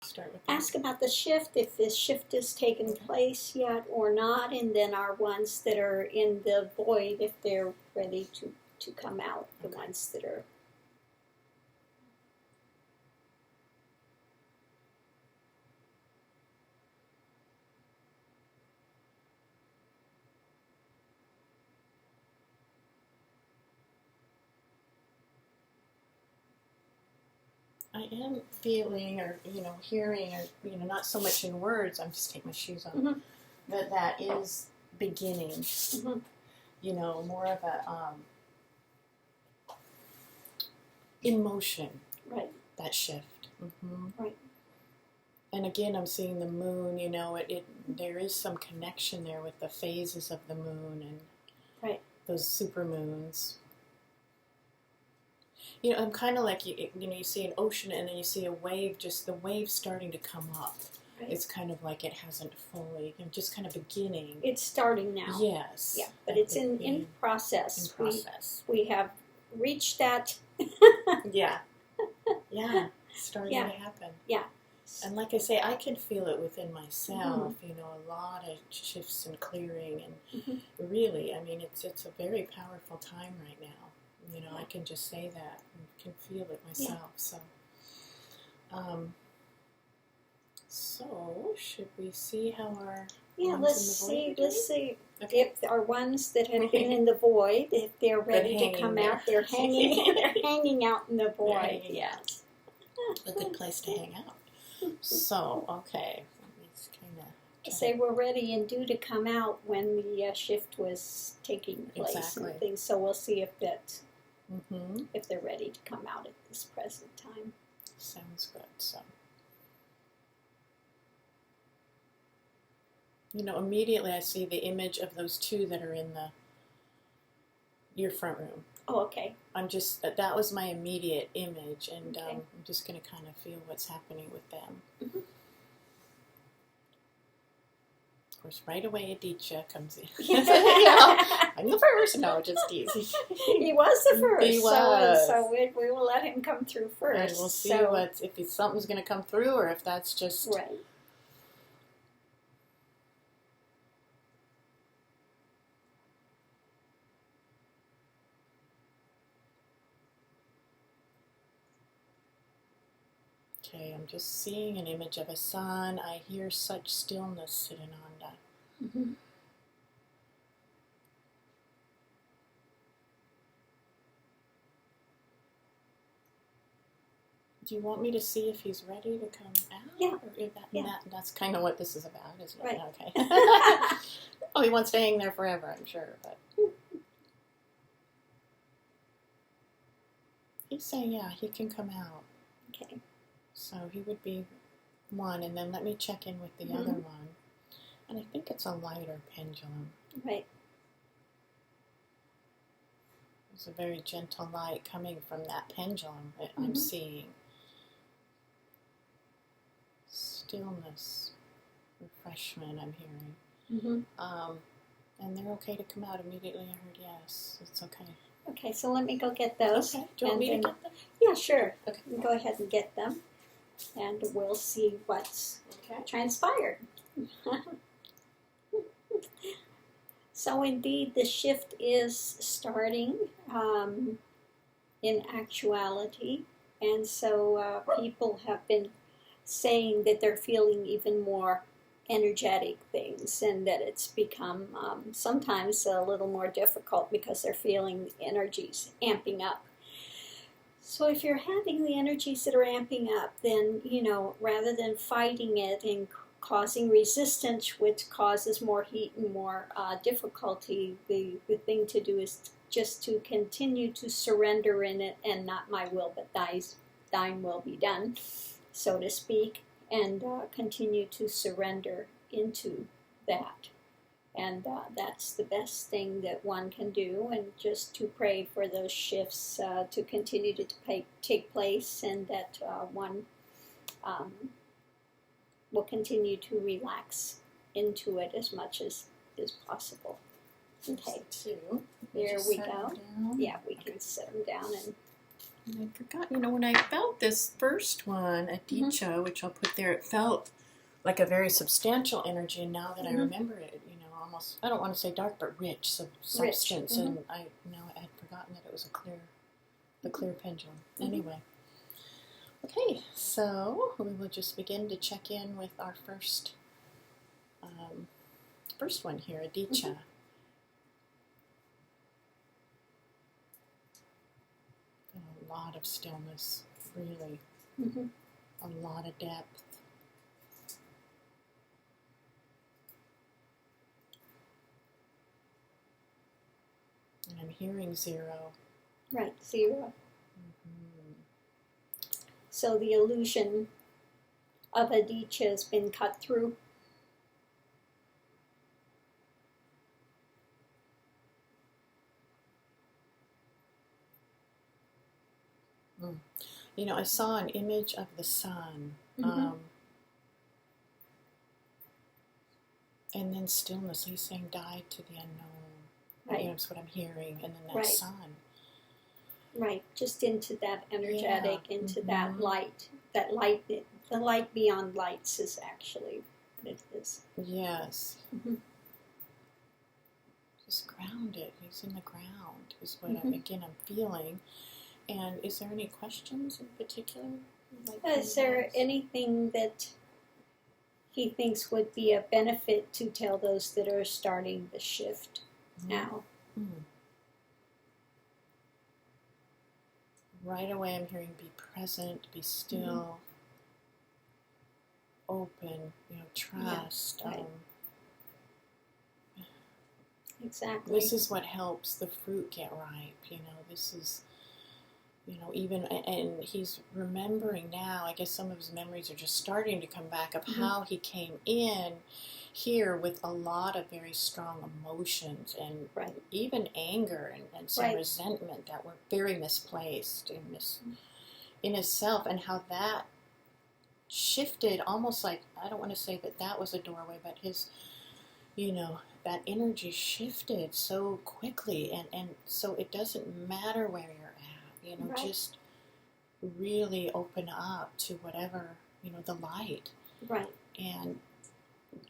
start with that. Ask about the shift, if this shift has taken place yet or not, and then our ones that are in the void, if they're ready to come out, the ones that are. I am feeling, or hearing, or not so much in words. I'm just taking my shoes off. That is beginning. More of a emotion. Right. That shift. Right. And again, I'm seeing the moon. There is some connection there with the phases of the moon and those super moons. I'm kind of like, you see an ocean and then you see a wave, just the wave starting to come up. Right. It's kind of like it hasn't fully, just kind of beginning. It's starting now. Yes. Yeah, but it's in process. In process. We have reached that. Yeah. Starting to happen. Yeah. And like I say, I can feel it within myself, a lot of shifts and clearing. And really, it's a very powerful time right now. I can just say that and can feel it myself. So, should we see how our let's see if our ones that have been in the void, if they're ready to come out, they're hanging out in the void. Yes, a good place to hang out. So, okay, let's kind of say we're ready and due to come out when the shift was taking place and things. So we'll see if that. If they're ready to come out at this present time. Sounds good. So, immediately I see the image of those two that are in your front room. Oh, okay. That was my immediate image, and I'm just going to kind of feel what's happening with them. Of course, right away Aditya comes in. I'm the first. No, just easy. He was the first. He was. So we will let him come through first. And we'll see if something's going to come through or if that's just... Right. Okay, I'm just seeing an image of a sun. I hear such stillness sitting on that. Do you want me to see if he's ready to come out? Yeah. That's kind of what this is about, isn't it? Right. Okay. Oh, he wants to hang there forever, I'm sure. But he's saying, he can come out. Okay. So he would be one, and then let me check in with the other one. And I think it's a lighter pendulum. Right. There's a very gentle light coming from that pendulum that I'm seeing. Stillness, refreshment, I'm hearing. And they're okay to come out immediately. I heard yes. It's okay. Okay, so let me go get those. Okay. Do you want me to get them? Yeah, sure. Okay. Go ahead and get them, and we'll see what's transpired. So indeed, the shift is starting in actuality, and so people have been saying that they're feeling even more energetic things, and that it's become sometimes a little more difficult because they're feeling the energies amping up. So if you're having the energies that are amping up, then, rather than fighting it and causing resistance, which causes more heat and more difficulty, the thing to do is just to continue to surrender in it, and not my will, but thine will be done, so to speak, and continue to surrender into that. And that's the best thing that one can do, and just to pray for those shifts to continue to take place, and that one will continue to relax into it as much as is possible. Okay, Two. there we go. Yeah, we can set them down and And I forgot, when I felt this first one, Aditya, which I'll put there, it felt like a very substantial energy, and now that I remember it, almost, I don't want to say dark, but rich, substance, and I had forgotten that it was the clear pendulum. Anyway. Okay, so we will just begin to check in with our first one here, Aditya. A lot of stillness, really. A lot of depth. And I'm hearing 0. Right, 0. So the illusion of Aditya has been cut through. I saw an image of the sun, and then stillness. He's saying died to the unknown. Right. That's what I'm hearing, and then that sun. Right, just into that energetic, into that light. That light, the light beyond lights is actually what it is. Yes. Just grounded. He's in the ground is what I'm feeling. And is there any questions in particular? Is there anything that he thinks would be a benefit to tell those that are starting the shift now? Right away I'm hearing be present, be still, open, trust. Yeah, right. Exactly. This is what helps the fruit get ripe, this is... even, and he's remembering now, I guess some of his memories are just starting to come back of how he came in here with a lot of very strong emotions and even anger and some resentment that were very misplaced in himself, and how that shifted almost like, I don't want to say that was a doorway, but his, that energy shifted so quickly, and so it doesn't matter where you're at. Just really open up to whatever, the light. Right. And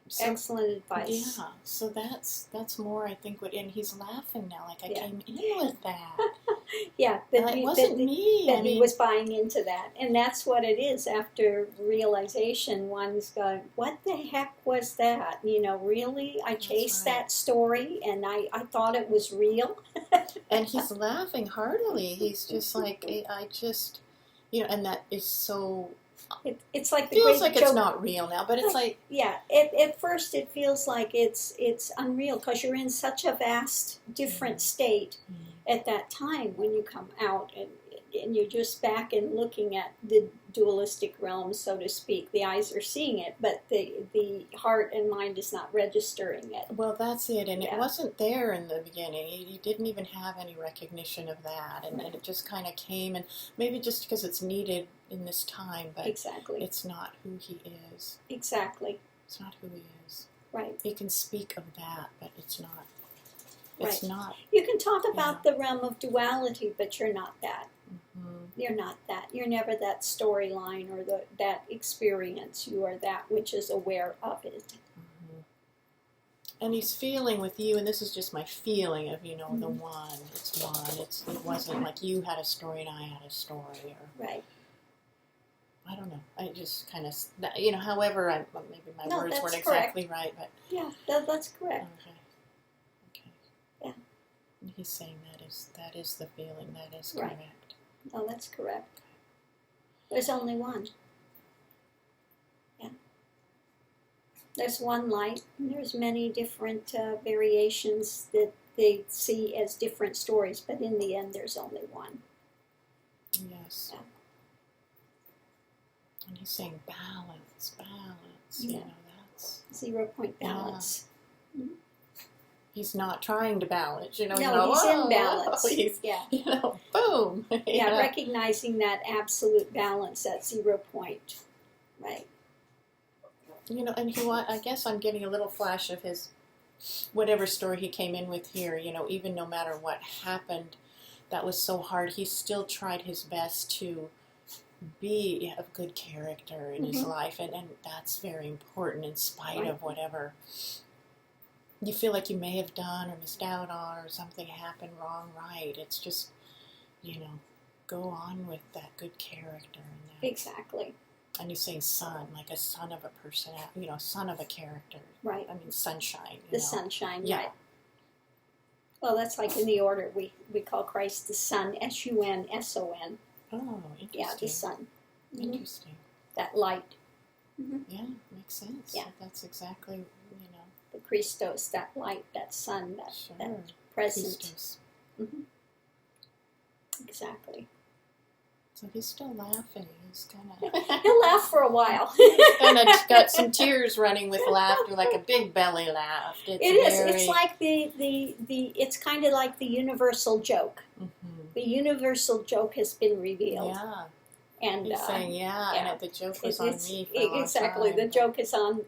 so, excellent advice. Yeah. So that's more, I think, and he's laughing now, like I came in with that. Yeah. But it wasn't me. He was buying into that. And that's what it is. After realization, one's going, what the heck was that? Really? I chased that story and I thought it was real. And he's laughing heartily. He's just like, I just, and that is so... It's like the feels great like joke. It's not real now, but it's like... Yeah, at first it feels like it's unreal because you're in such a vast, different state at that time when you come out and you're just back and looking at the dualistic realm, so to speak. The eyes are seeing it, but the heart and mind is not registering it. Well, that's it, and it wasn't there in the beginning. You didn't even have any recognition of that, and it just kind of came, and maybe just because it's needed in this time, but it's not who he is. Exactly. It's not who he is. Right. He can speak of that, but it's not. It's not. You can talk about the realm of duality, but you're not that. You're not that. You're never that storyline or that experience. You are that which is aware of it. And he's feeling with you, and this is just my feeling of, the one. It's one. It wasn't like you had a story and I had a story. Or, I don't know. I just kind of, however, maybe my words weren't exactly right, but... Yeah, that's correct. Okay. Yeah. And he's saying that is the feeling, that is correct. No, that's correct. There's only one. Yeah. There's one light, and there's many different variations that they see as different stories, but in the end, there's only one. Yes. Yeah. And he's saying balance. Yeah. That's 0 point balance. Yeah. He's not trying to balance, No, he's in balance. Boom. Yeah, recognizing that absolute balance, that 0 point. Right. And I guess I'm getting a little flash of his, whatever story he came in with here, even no matter what happened, that was so hard, he still tried his best to be of good character in his life, and that's very important in spite of whatever you feel like you may have done or missed out on, or something happened wrong, right. It's just, go on with that good character. And that. Exactly. And you say son, like a son of a person, son of a character. Right. I mean, sunshine. The sunshine, yeah. right. Well, that's like in the order we call Christ the Son, S-U-N-S-O-N. Oh, interesting. Yeah, the Son. Interesting. That light. Yeah, makes sense. Yeah. That's exactly, The Christos, that light, that sun, that present. Christos. Exactly. So he's still laughing. He's kind of... He'll laugh for a while. He's kind of got some tears running with laughter, like a big belly laugh. It's like it's kind of like the universal joke. The universal joke has been revealed. Yeah. And he's saying, and the joke was on me for a long exactly. time. The joke is on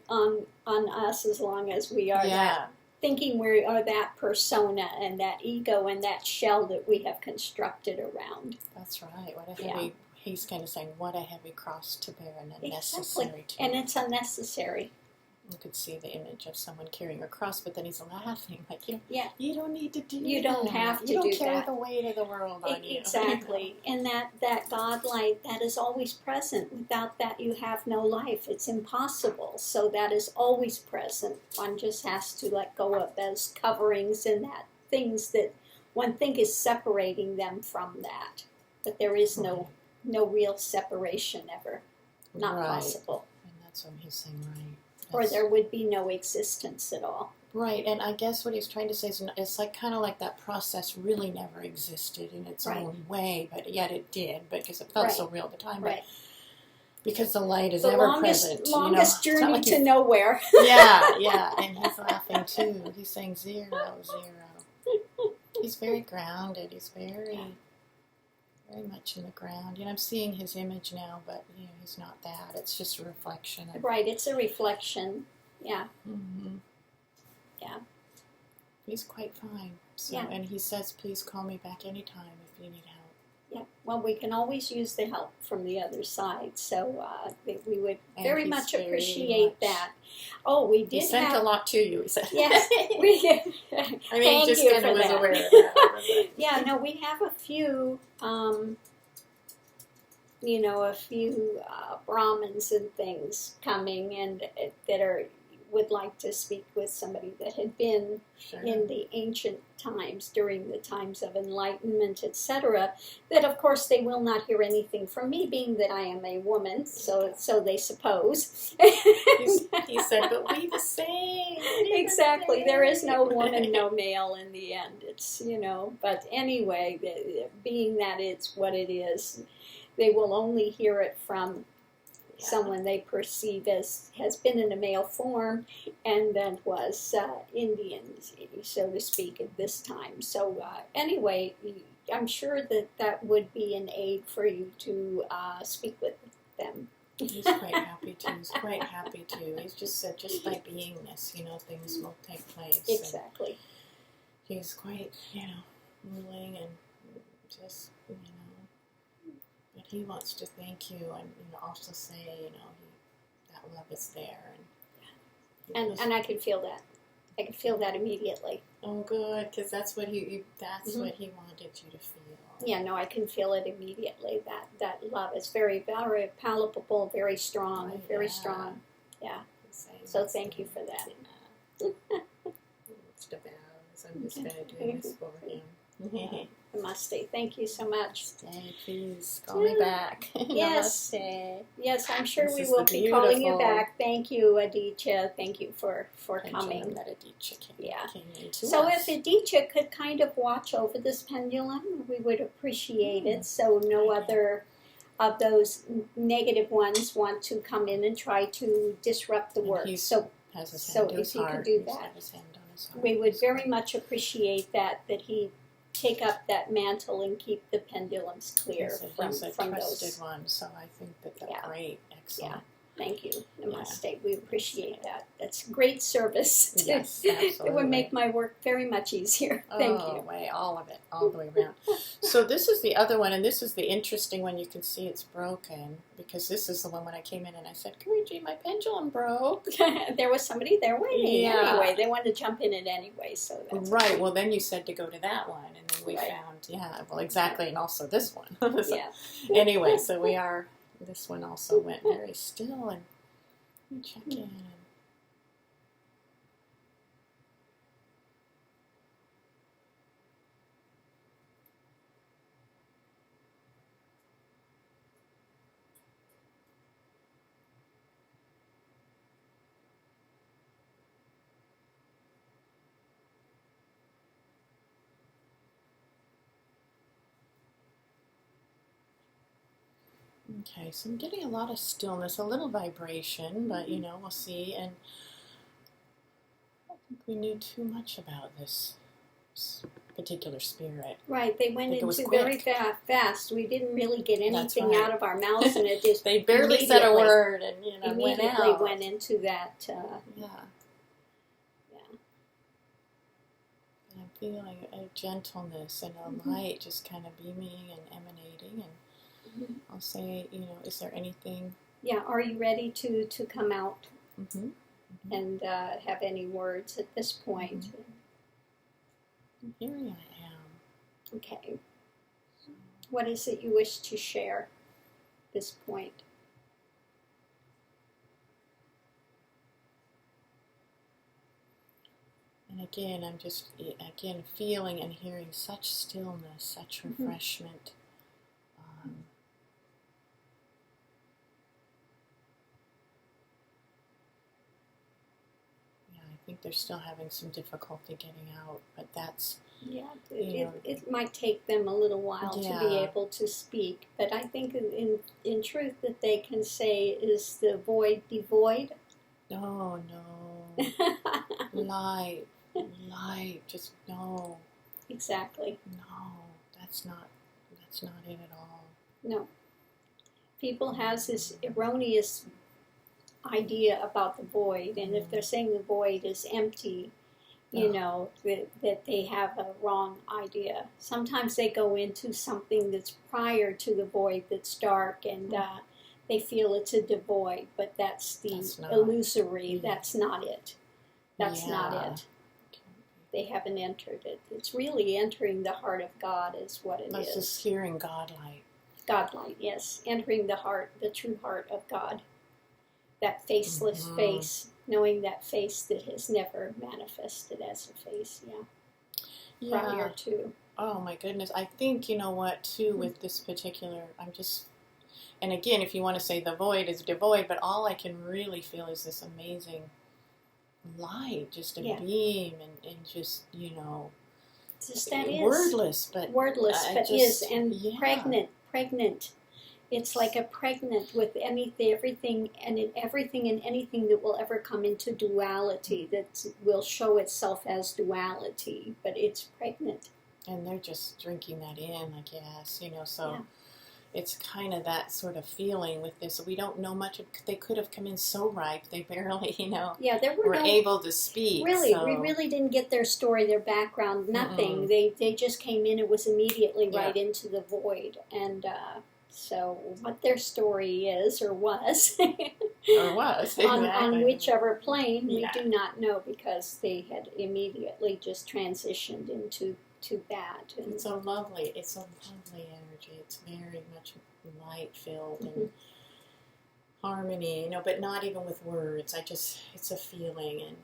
us as long as we are that, thinking we are that persona and that ego and that shell that we have constructed around. That's right. What a heavy, he's kind of saying, what a heavy cross to bear and unnecessary Exactly. And it's unnecessary. You could see the image of someone carrying a cross, but then he's laughing, like, you don't need to do that. You don't have to do that. You don't carry the weight of the world on you. Exactly. And that God light, that is always present. Without that, you have no life. It's impossible. So that is always present. One just has to let go of those coverings and that things that one think is separating them from that. But there is no real separation ever. Not possible. And that's what he's saying, right. Or there would be no existence at all. Right, and I guess what he's trying to say is it's like kind of like that process really never existed in its own way, but yet it did, because it felt so real at the time. Right. But because the light is the ever present. Longest journey to nowhere. Yeah, and he's laughing too. He's saying 0, 0. He's very grounded. He's very much in the ground. I'm seeing his image now, but he's not that. It's just a reflection. Right, it's a reflection. Yeah. Yeah. He's quite fine. So, and he says, please call me back anytime if you need help. Yeah. Well, we can always use the help from the other side. So we would very much appreciate that. Oh, we did. He sent a lot to you, he said. Yes. I mean, he just kind of was aware of that. Yeah, no, we have a few, Brahmins and things coming and that would like to speak with somebody that had been in the ancient times, during the times of enlightenment, etc. That, of course, they will not hear anything from me, being that I am a woman, so they suppose. He said, but we the same. Exactly. There is no woman, no male in the end. It's, but anyway, being that it's what it is, they will only hear it from someone they perceive as has been in a male form and that was Indian, so to speak, at this time. So anyway, I'm sure that would be an aid for you to speak with them. He's quite happy to. He's just said, just by beingness, things will take place. Exactly. And he's quite, willing and just, but he wants to thank you and also say, that love is there. And I could feel that. I could feel that immediately. Oh, good, because that's what he wanted you to feel. Yeah, no, I can feel it immediately. That love is very, very palpable, very strong, very strong. Yeah. So thank you for that. It's the vows. I'm just going to do this for him. Namaste. Thank you so much. Namaste, please call me back. Yes. Namaste. Yes, I'm sure we will be calling you back. Thank you, Aditya. Thank you for coming. That Aditya came into so us. if Aditya could kind of watch over this pendulum, we would appreciate it. So no other of those negative ones want to come in and try to disrupt the work. So if you could do that, we would very much appreciate that he take up that mantle and keep the pendulums clear from those. One, so I think that's great. Excellent. Yeah. Thank you. Namaste. We appreciate that. it's great service. Yes, It absolutely. would make my work very much easier. Thank you. Way, all of it, all the way around. So this is the other one, and this is the interesting one. You can see it's broken because this is the one when I came in and I said, Guruji, my pendulum broke. There was somebody there waiting. Yeah. Anyway, they wanted to jump in it anyway, so that's Right, okay. well then you said to go to that one, and then we Right. found, yeah, well exactly, and also this one. So Yeah. anyway, so this one also went very still, and we check in. Okay, so I'm getting a lot of stillness, a little vibration, but we'll see. And I don't think we knew too much about this particular spirit. Right, they went Like it was into very quick. fast. We didn't really get That's anything right. out of our mouths, and it just They barely said a immediately- word, and went immediately out. went into that. Yeah. Yeah. And I'm feeling a gentleness and a Mhm. light just kind of beaming and emanating. And Mhm. I'll say, is there anything? Yeah, are you ready to come out Mm-hmm. and have any words at this point? Here I am. Okay. What is it you wish to share at this point? And again, I'm just feeling and hearing such stillness, such Mhm. refreshment. Yeah, I think they're still having some difficulty getting out, but that's Yeah, Yeah. it might take them a little while to be Yeah. able to speak, but I think in truth that they can say, is the void devoid? no, light, just no, Exactly. that's not it at all. No. People has this erroneous idea about the void, and if they're saying the void is empty, that they have a wrong idea. Sometimes they go into something that's prior to the void that's dark, and they feel it's a devoid, but that's That's not. illusory. Yeah. That's not it. That's not Yeah. it. They haven't entered it. It's really entering the heart of God is what it That's is. just hearing God light. God light, yes. Entering the heart, the true heart of God. That faceless Mhm. face, knowing that face that has never manifested as a face, prior to. Oh my goodness. I think, you know what, too, with this particular, and again, if you want to say the void is devoid, but all I can really feel is this amazing light, just a Yeah. beam, and just, Just that is. wordless, but Wordless, I but just- is. And yeah. pregnant. It's like a pregnant with everything and anything that will ever come into duality, that will show itself as duality, but it's pregnant. And they're just drinking that in, I guess, so Yeah. it's kind of that sort of feeling with this. We don't know much. They could have come in so ripe, they barely, Yeah, there were were no. able to speak. Really, so. we really didn't get their story, their background, nothing. They just came in. It was immediately right into the void, and so what their story is or was Or was, on exactly. whichever plane Yeah. we do not know, because they had immediately just transitioned into that. And It's a lovely energy. It's very much light filled and harmony, but not even with words. It's a feeling, and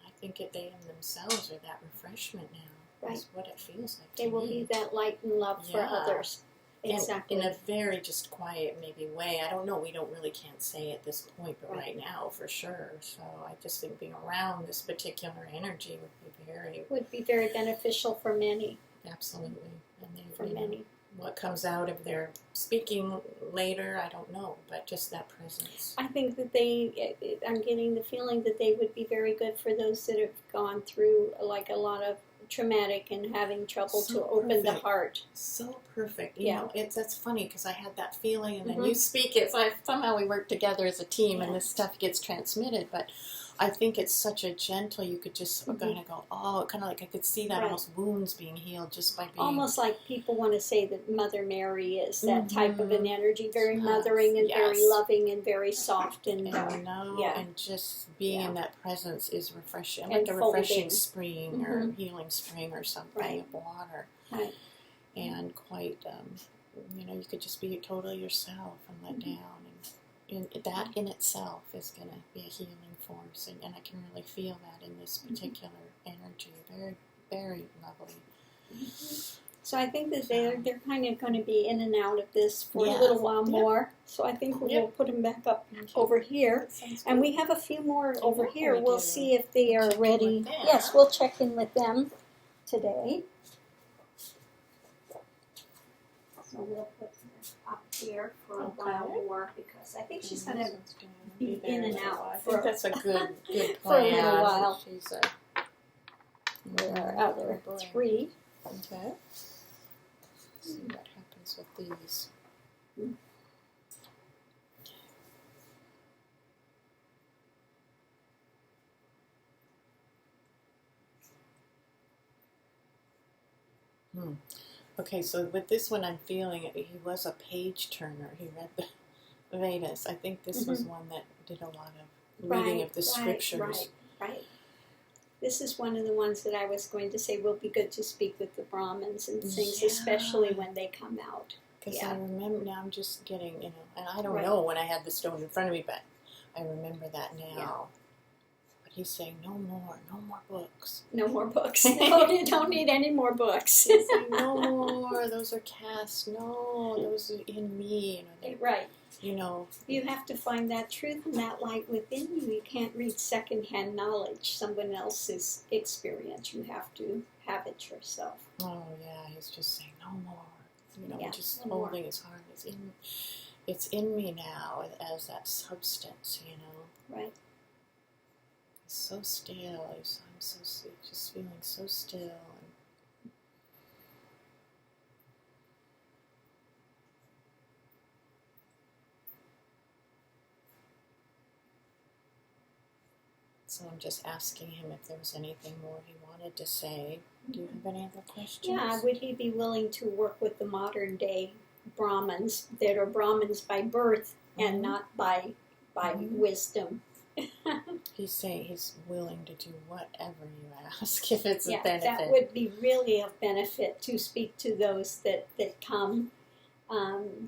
I think they in themselves are that refreshment now. Right. That's what it feels like. they to will me. be that light and love for Yeah. others. Exactly. In a very just quiet maybe way. I don't know. We don't really can't say at this point, but right now for sure. So I just think being around this particular energy would be very beneficial for many. absolutely. And they, For many. What comes out of their speaking later, I don't know, but just that presence. I think that I'm getting the feeling that they would be very good for those that have gone through like a lot of traumatic and having trouble So to open the perfect. heart. So perfect. You Yeah. know, that's funny because I had that feeling, and then Mhm. you speak it. So somehow we work together as a team, and Yeah. this stuff gets transmitted. But I think it's such a gentle. You could just Mhm. kind of go, oh, kind of like I could see that Right. almost wounds being healed just by being. Almost like people want to say that Mother Mary is that type of an Mhm. energy, very Yes, mothering and very yes. loving and very soft and yeah. And just being Yeah. in that presence is refreshing. And Like a refreshing folding. spring or Mhm. healing spring or something Right. of water. Right. And quite, you know, you could just be totally yourself and let Mhm. down. And that in itself is going to be a healing force. And I can really feel that in this particular energy. Very, very lovely. So I think that they're kind of going to be in and out of this for Yeah. a little while Yeah. more. So I think we'll Yeah. put them back up over here. That sounds And good. we have a few more over Yeah, here. we We'll do. see if they are Check in ready. with them. Yes, we'll check in with them today. So we'll put her up here for a while more because I think she's going to be in and out I for- think that's a good for a plan. little while. She's a with our other boy. 3. Okay. See what happens with these. Okay, so with this one, I'm feeling it. He was a page turner. He read the Vedas. I think this was one that did a lot of reading of the scriptures. Right. This is one of the ones that I was going to say will be good to speak with the Brahmins and things, Yeah. especially when they come out. Because Yeah. I remember now, I'm just getting, you know, and I don't Right. know when I had the stone in front of me, but I remember that now. Yeah. But he's saying, no more books. No more books. No, you don't need any more books. He's saying, no more, those are cast. No, those are in me. You know, Right. you know. You have to find that truth and that light within you. You can't read secondhand knowledge, someone else's experience. You have to have it yourself. Oh yeah, he's just saying no more. You know, Yeah, just no more. holding his heart. It's in me now as that substance. You know. Right. He's so still. I'm so just feeling so still. And so I'm just asking him if there was anything more he wanted to say. Do you have any other questions? Yeah, would he be willing to work with the modern day Brahmins that are Brahmins by birth and Mhm. not by wisdom? He's saying he's willing to do whatever you ask if it's a Yeah, benefit. that would be really a benefit to speak to those that come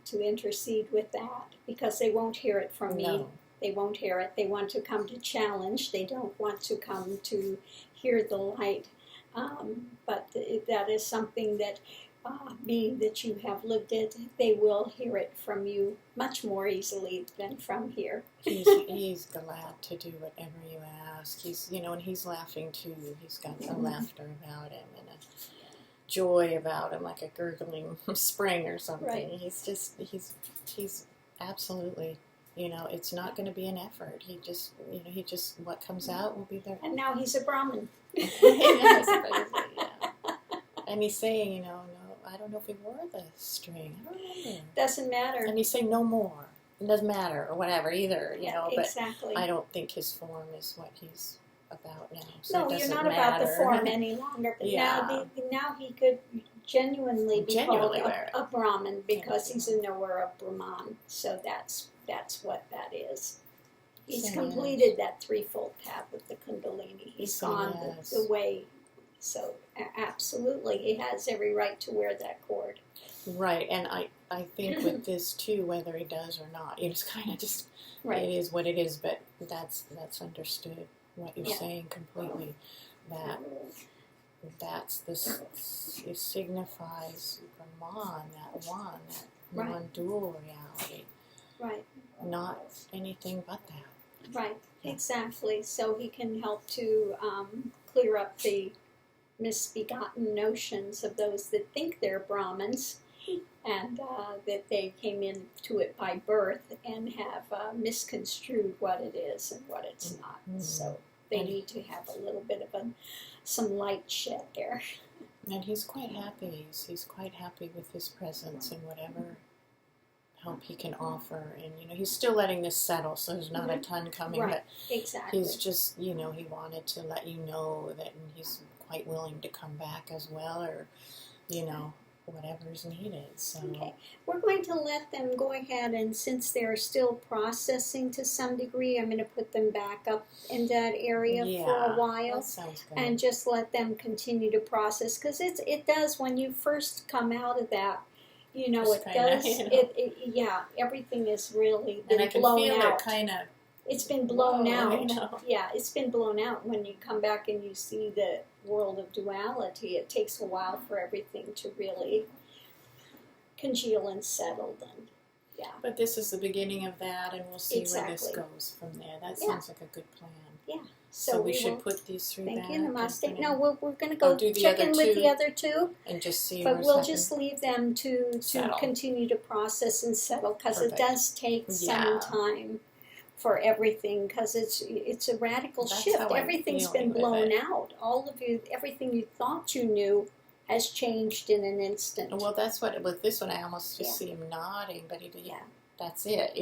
to intercede with that because they won't hear it from me. No. They won't hear it. They want to come to challenge. They don't want to come to hear the light. But that is something that, being that you have lived it, they will hear it from you much more easily than from here. He's glad to do whatever you ask. He's, you know, and he's laughing too. He's got a laughter about him and a joy about him, like a gurgling spring or something. Right. He's absolutely, you know, it's not going to be an effort. He just what comes out will be there. And now he's a Brahmin. Yes, yeah. And he's saying, you know, no, I don't know if he wore the string. I don't remember. Doesn't matter. And he's saying no more. It doesn't matter or whatever either, you know. But exactly. I don't think his form is what he's about now. So No, it you're doesn't not matter. about the form any longer. But Yeah. now he could genuinely be Genuinely called wear it. a Brahmin because he's a knower of Brahman. So that's what that is. He's Yes. completed that threefold path with the Kundalini. He's gone Yes. the way. So absolutely, he has every right to wear that cord. Right, and I think with this too, whether he does or not, it's kind of just Right. it is what it is. But that's understood. What you're Yeah. saying completely. That's this. It signifies Brahman, that one, that Right. non-dual reality, Right. not anything but that. Right, Yeah. exactly. So he can help to clear up the misbegotten notions of those that think they're Brahmins and that they came into it by birth and have misconstrued what it is and what it's not. Mhm. So they And- need to have a little bit of some light shed there. And he's quite happy. He's quite happy with his presence and whatever help he can offer. And, he's still letting this settle, so there's not a ton coming. Right. But Exactly. he's just, he wanted to let you know that he's quite willing to come back as well, or, whatever is needed. So. Okay. We're going to let them go ahead, and since they're still processing to some degree, I'm going to put them back up in that area for a while. That sounds good. And just let them continue to process, because it does, when you first come out of that, it does. Yeah, everything is really been and I can blown feel out. It kind of. It's been blown out. Know. Yeah, it's been blown out. When you come back and you see the world of duality, it takes a while for everything to really congeal and settle. And yeah. But this is the beginning of that, and we'll see where this Exactly. goes from there. That sounds like a good plan. Yeah. So we should put these three back. Thank you, Namaste. No, we're going to go do the check other in with two the other two. And just see But what's we'll happening. just leave them to Settle. continue to process and settle, because it Perfect. does take Yeah. some time for everything, because it's a radical That's shift. how I'm Everything's feeling been with blown it. out. All of you, everything you thought you knew has changed in an instant. Well, that's what, with this one, I almost just Yeah. see him nodding, but Yeah. that's it,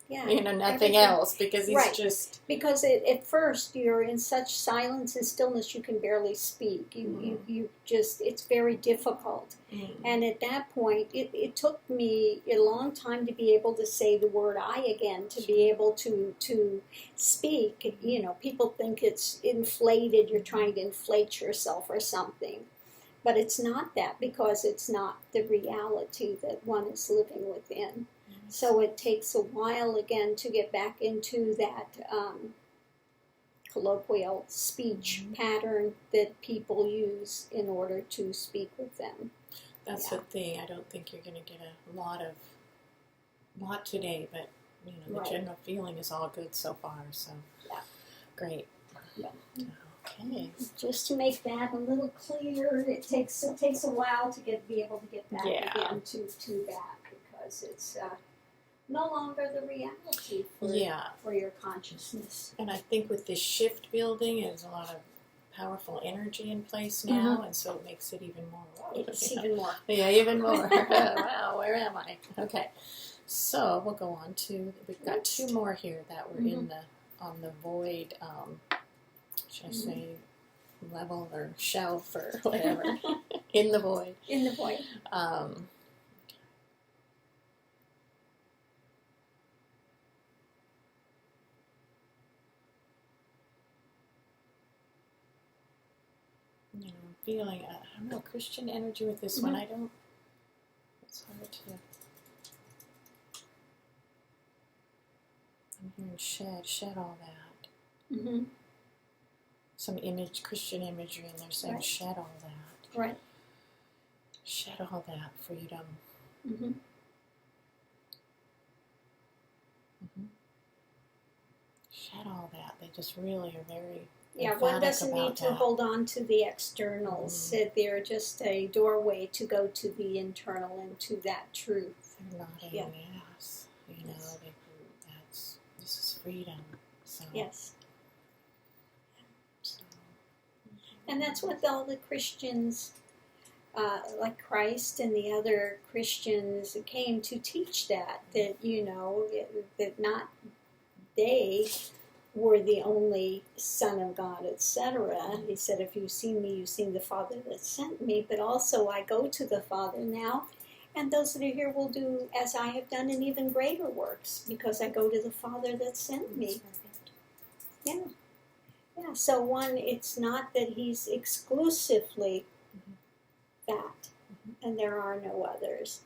Yeah. nothing Everything. else, because he's Right. just, Because at first you're in such silence and stillness you can barely speak. You just, it's very difficult. And at that point, it took me a long time to be able to say the word I again, to be able to speak. People think it's inflated, you're trying to inflate yourself or something. But it's not that, because it's not the reality that one is living within. So it takes a while again to get back into that colloquial speech pattern that people use in order to speak with them. that's the thing. I don't think you're going to get a lot today, but, the Right. general feeling is all good so far, so. Yeah. Great. Yeah. Okay. Just to make that a little clearer, it takes a while to be able to get back Yeah. again to that, because it's no longer the reality for your consciousness. And I think with this shift building, there's a lot of powerful energy in place now, and so it makes it even more. It's even more. Yeah, even more. Wow, where am I? Okay, so we'll go on to. We've got two more here that were in on the void. Should I say level or shelf or whatever? In the void. In the void. Feeling, I don't know, Christian energy with this one. I don't, it's hard to, I'm hearing shed all that. Mm-hmm. Some Christian imagery in there saying shed all that. Right. Shed all that freedom. Mm-hmm. Shed all that. They just really are very one doesn't need to that. hold on to the externals. They're just a doorway to go to the internal and to that truth. They're nodding yes. This is freedom. So, yes. So. And that's what all the Christians, like Christ and the other Christians, came to teach that that not they were the only Son of God, etc. He said, if you've seen me, you've seen the Father that sent me, but also I go to the Father now, and those that are here will do as I have done and even greater works, because I go to the Father that sent me. Yeah. Yeah, so it's not that he's exclusively that, and there are no others,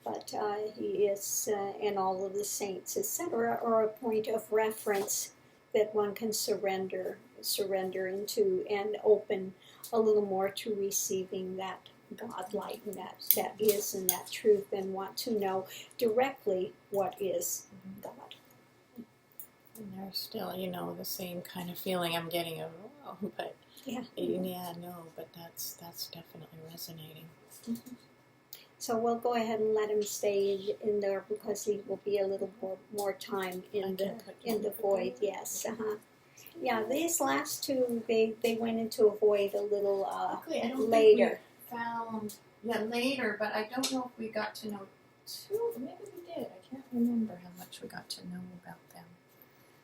but he is, and all of the saints, etc., are a point of reference that one can surrender into and open a little more to receiving that God light and that is and that truth, and want to know directly what is God. And there's still, the same kind of feeling I'm getting of, but but that's definitely resonating. Mm-hmm. So we'll go ahead and let him stay in there, because he will be a little more time in the void. Yes. Yeah, these last two, they went into a void a little Luckily, I don't later. think we found later, but I don't know if we got to know too. Maybe we did. I can't remember how much we got to know about them.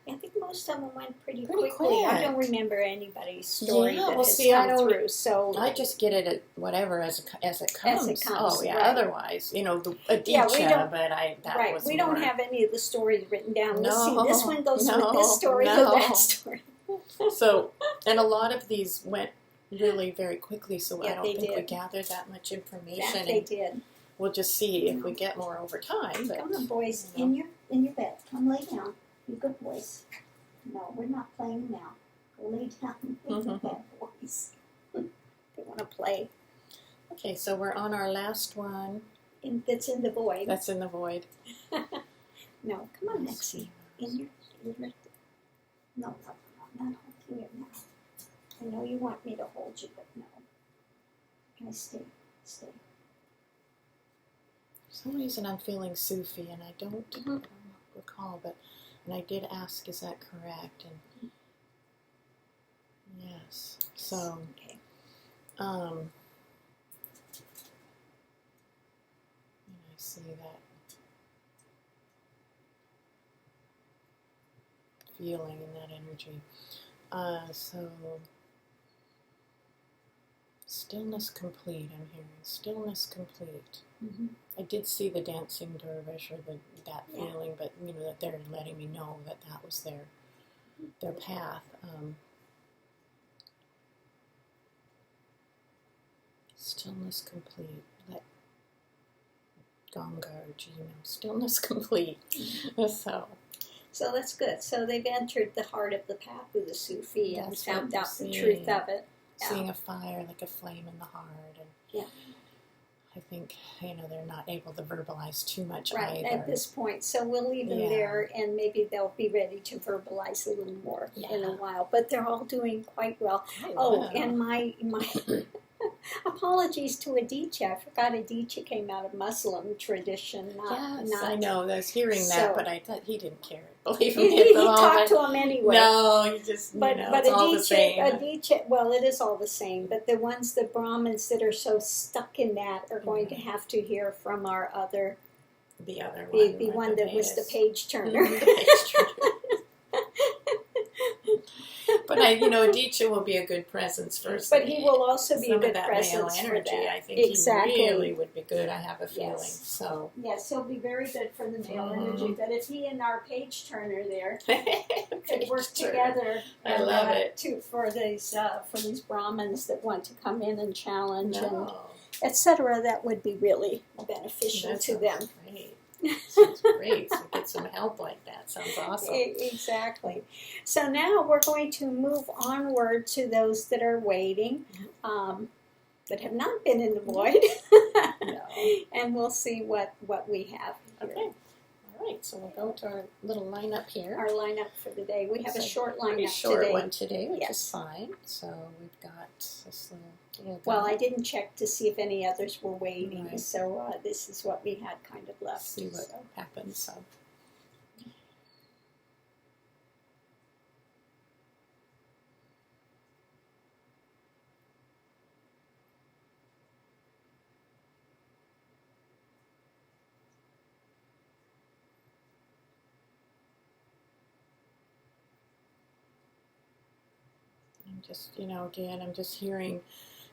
I think most of them went pretty Pretty quickly. quick. I don't remember anybody's story Yeah, that well, has see, I come don't- through. So I just get it at whatever as it comes. comes, Oh yeah. right. Otherwise, the Adichia, Yeah, we don't- but that right, was we more. don't have any of the stories written down. Let's see, No, this one goes no, with this story no. to that story. So, and a lot of these went really very quickly. So I Yeah, don't they think we did. gathered that much information. That they And did. we'll just see if we get more over time. But Come on, boys, you know. in your bed. Come lay down. You good boys. No, we're not playing now. Go lay down in your bed, boys. They want to play. Okay, so we're on our last one. That's in the void. That's in the void. No, come on, Let's Lexi. see. In your no, not holding it now. I know you want me to hold you, but no. Can I stay? For some reason I'm feeling Sufi, and I don't recall, and I did ask, is that correct? And yes. So, Okay. and I see that feeling and that energy. So, stillness complete, I'm hearing. Stillness complete. Mm-hmm. I did see the dancing dervish or that Yeah. feeling, but that they're letting me know that was their path. Stillness complete. Let Ganga or Gino. Stillness complete. So that's good. So they've entered the heart of the path of the Sufi and That's what found I'm out the seeing. truth of it. Yeah. Seeing a fire like a flame in the heart, and Yeah. I think they're not able to verbalize too much Right, either. at this point. So we'll leave them Yeah. there, and maybe they'll be ready to verbalize a little more in a Yeah. while. But they're all doing quite well. Oh, wow. And my apologies to Aditya. I forgot Aditya came out of Muslim tradition. Yes, not, I know. I was hearing So- that, but I thought he didn't care. Believe He, me, at he the moment. talked to him anyway. No, he just But it's all the same. Aditya, well, it is all the same. But the Brahmins that are so stuck in that are going to have to hear from our other, The other the one, like one that was the Vedas. page turner. Mhm, the page turner. But Aditya will be a good presence for. But he will also be some a good of that presence male for energy. that. I think Exactly. he really would be good. I have a feeling. Yes. So Yes, he'll be very good for the male Mhm. energy. But if he and our page turner there could Page work turner. together, I love it. for these Brahmins that want to come in and challenge and No, etc., that would be really beneficial that to sounds them. Great. Sounds great. So get some help like that. Sounds awesome. Exactly. So now we're going to move onward to those that are waiting, that have not been in the void, No. and we'll see what we have here. Okay. All right. So we'll go to our little lineup here. Our lineup for the day. We have a It's short pretty lineup short today. one today, which Yes. is fine. So we've got this little Well, guy. I didn't check to see if any others were waiting, Right. so this is what we had kind of left. See what So. happens. So. I'm just, again, I'm just hearing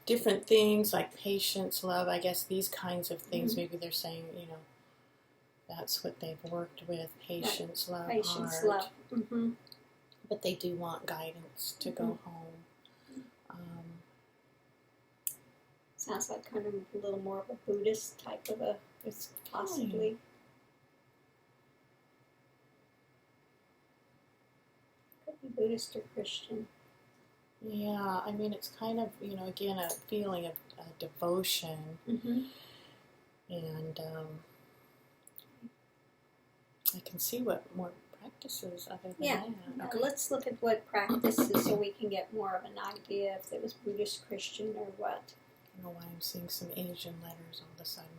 different things like patience, love, I guess these kinds of things. Mhm. Maybe they're saying, that's what they've worked with, patience, love, Patience, heart. love. Mm-hmm. But they do want guidance to go home. Sounds like kind of a little more of a Buddhist type of a, It's possibly. Could be Buddhist or Christian. Yeah, I mean, it's kind of, again, a feeling of devotion. Mm-hmm. And I can see what more practices other than Yeah. that. Okay. Let's look at what practices so we can get more of an idea if it was Buddhist, Christian, or what. I don't know why I'm seeing some Asian letters all of a sudden.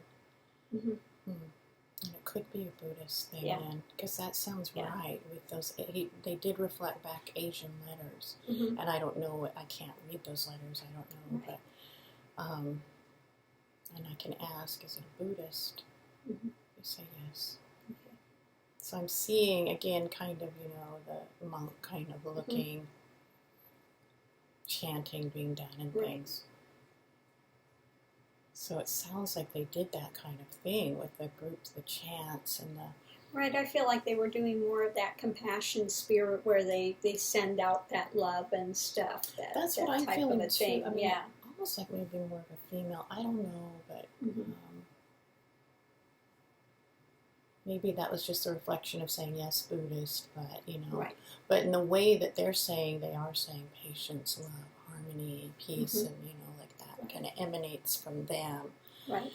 Mm-hmm. And it could be a Buddhist thing Yeah. then, because that sounds Yeah. right with those. They did reflect back Asian letters, Mm-hmm. and I don't know what I can't read those letters. I don't know, Right. but and I can ask, is it a Buddhist? Mm-hmm. They say yes. Okay. So I'm seeing again, kind of, the monk kind of looking, chanting being done and Right. things. So it sounds like they did that kind of thing with the groups, the chants, and the. Right, I feel like they were doing more of that compassion spirit where they send out that love and stuff. That's that what I'm type feeling of a too. thing. I mean, Yeah. almost like maybe more of a female. I don't know, but Mm-hmm. maybe that was just a reflection of saying yes, Buddhist, but Right. But in the way that they're saying, they are saying patience, love, harmony, peace, and like that Right. kind of emanates from them. Right.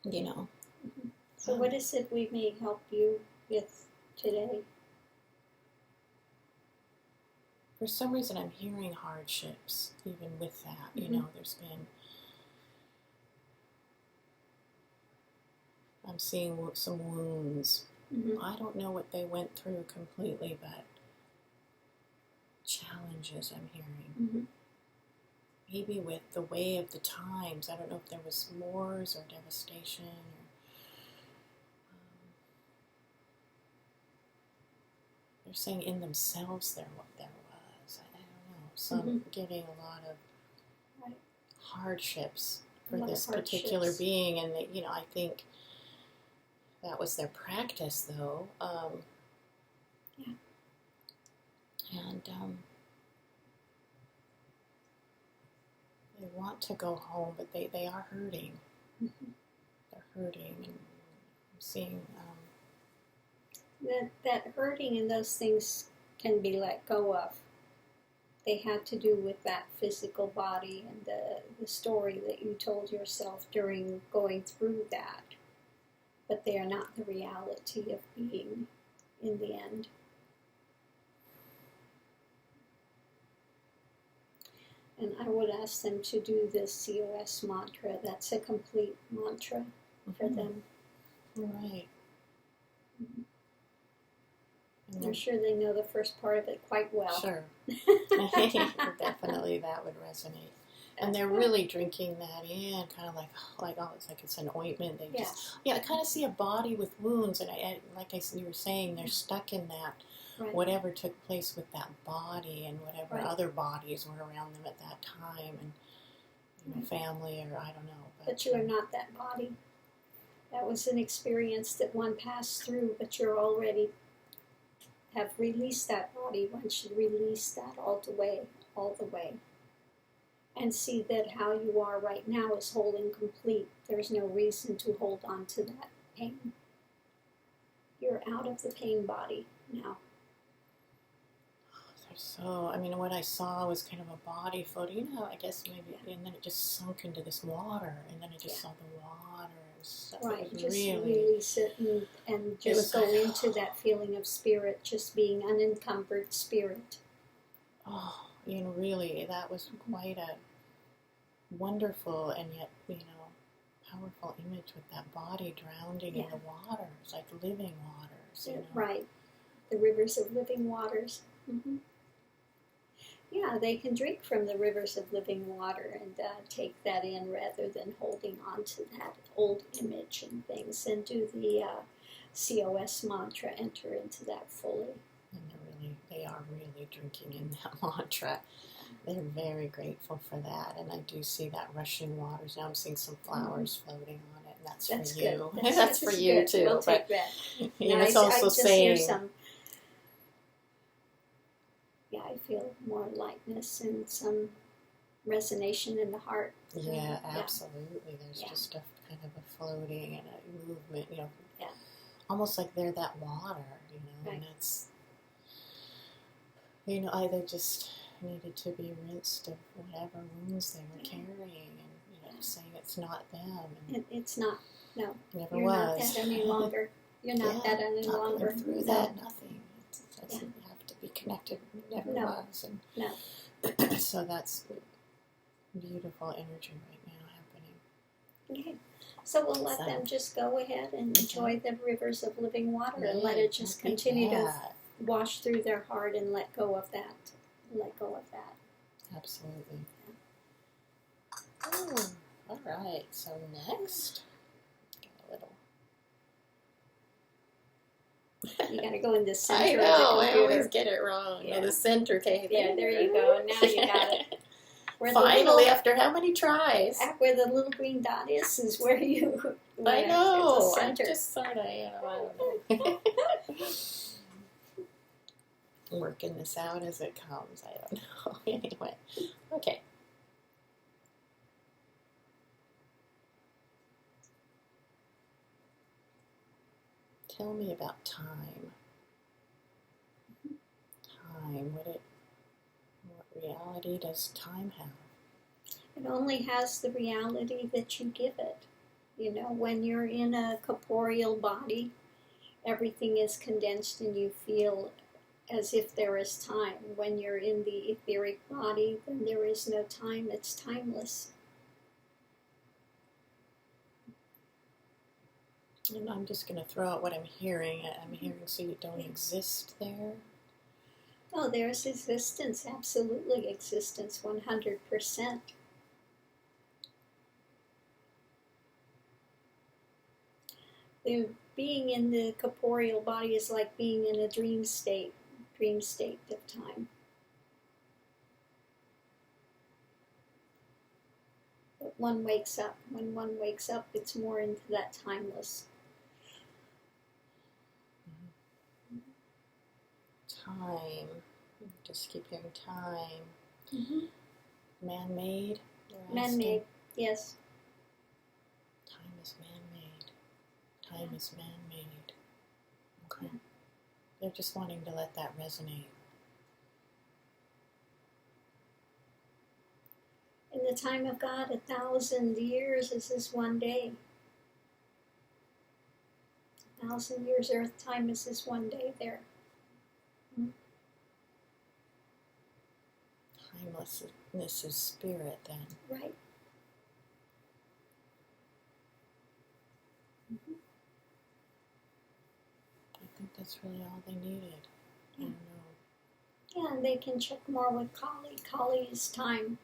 You know. Mm-hmm. So what is it we may help you with today? For some reason, I'm hearing hardships, even with that. Mm-hmm. There's been. I'm seeing some wounds. Mm-hmm. I don't know what they went through completely, but challenges I'm hearing. Mm-hmm. Maybe with the way of the times. I don't know if there was wars or devastation. They're saying in themselves there was. I don't know. Some getting a lot of Right. hardships A for lot of this particular hardships. being, and they, I think that was their practice, though. Yeah. And they want to go home, but they are hurting. Mm-hmm. They're hurting, and I'm seeing. That hurting and those things can be let go of. They had to do with that physical body and the story that you told yourself during going through that. But they are not the reality of being in the end. And I would ask them to do this COS mantra. That's a complete mantra for them. Right. Mm-hmm. And I'm sure they know the first part of it quite well. Sure. Definitely that would resonate. And they're really drinking that in, kind of it's like it's an ointment. They just, I kind of see a body with wounds, and you were saying, they're stuck in that, Right. whatever took place with that body and whatever Right. other bodies were around them at that time, and Right. family, or I don't know. But you are not that body. That was an experience that one passed through, but you're already have released that body. One should release that all the way. And see that how you are right now is whole and complete. There's no reason to hold on to that pain. You're out of the pain body now. So, what I saw was kind of a body floating, I guess maybe, and then it just sunk into this water, and then I just saw the water. Right, just really, release it and just go into that feeling of spirit, just being unencumbered spirit. Oh, really, that was quite a wonderful and yet, powerful image with that body drowning in the waters, like living waters, Right, the rivers of living waters. Mm-hmm. Yeah, they can drink from the rivers of living water and take that in rather than holding on to that old image and things, and do the COS mantra, enter into that fully. And they are really drinking in that mantra. They're very grateful for that, and I do see that rushing waters. Now I'm seeing some flowers floating on it, and that's for you. Good. That's for you good. too. We'll but take that. it's also I just saying. hear some. Yeah, I feel more lightness and some resonation in the heart. Yeah, absolutely. There's just a kind of a floating and a movement, Yeah. Almost like they're that water, Right. and that's, they just needed to be rinsed of whatever wounds they were carrying, and, saying it's not them. And It's not, no. never You're was. not that any longer. You're not that any not longer. going through that, nothing. It doesn't have to be connected. It never was. And No. so that's beautiful energy right now happening. Okay. So we'll let So- them just go ahead and enjoy the rivers of living water and let Right, it just that'd be continue to bad. wash through their heart and let go of that. Let go of that. Absolutely. Oh, all right. So next, get a little. You got to go in the I center know. of the I computer. always get it wrong. Yeah. No, the center. Okay. Yeah, there you go. Now you got it. Where the Finally, little, after how many tries? where the little green dot is where you. I know. It's a I center. just sort of, I don't know. Working this out as it comes. I don't know. Anyway, okay. Tell me about time. Time. What reality does time have? It only has the reality that you give it. You know, when you're in a corporeal body, everything is condensed and you feel as if there is time. When you're in the etheric body, then there is no time. It's timeless. And I'm just going to throw out what I'm hearing. I'm hearing so you don't exist there. Oh, there's existence, absolutely existence, 100%. Being in the corporeal body is like being in a dream state of time. But one wakes up. When one wakes up, it's more into that timeless. Time. Just keep hearing time. Mm-hmm. Man-made? You're asking? Man-made, yes. Time is man-made. Time is man-made. Okay. Yeah. They're just wanting to let that resonate. In the time of God, 1,000 years is as one day. 1,000 years Earth time is as one day there. Timelessness is spirit then. Right. Mm-hmm. I think that's really all they needed. I don't know. Yeah, and they can check more with Kali. Kali is time.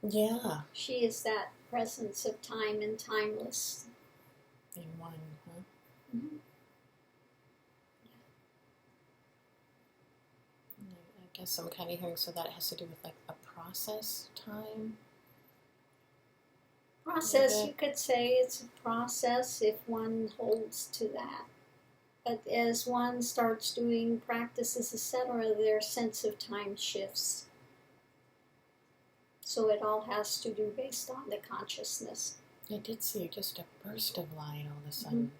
Yeah. She is that presence of time and timeless. In one, huh? Mm-hmm. I guess I'm kind of hearing so that it has to do with like a process time. Process, Okay. you could say it's a process if one holds to that. But as one starts doing practices, etc., their sense of time shifts. So it all has to do based on the consciousness. I did see just a burst of light all of a sudden.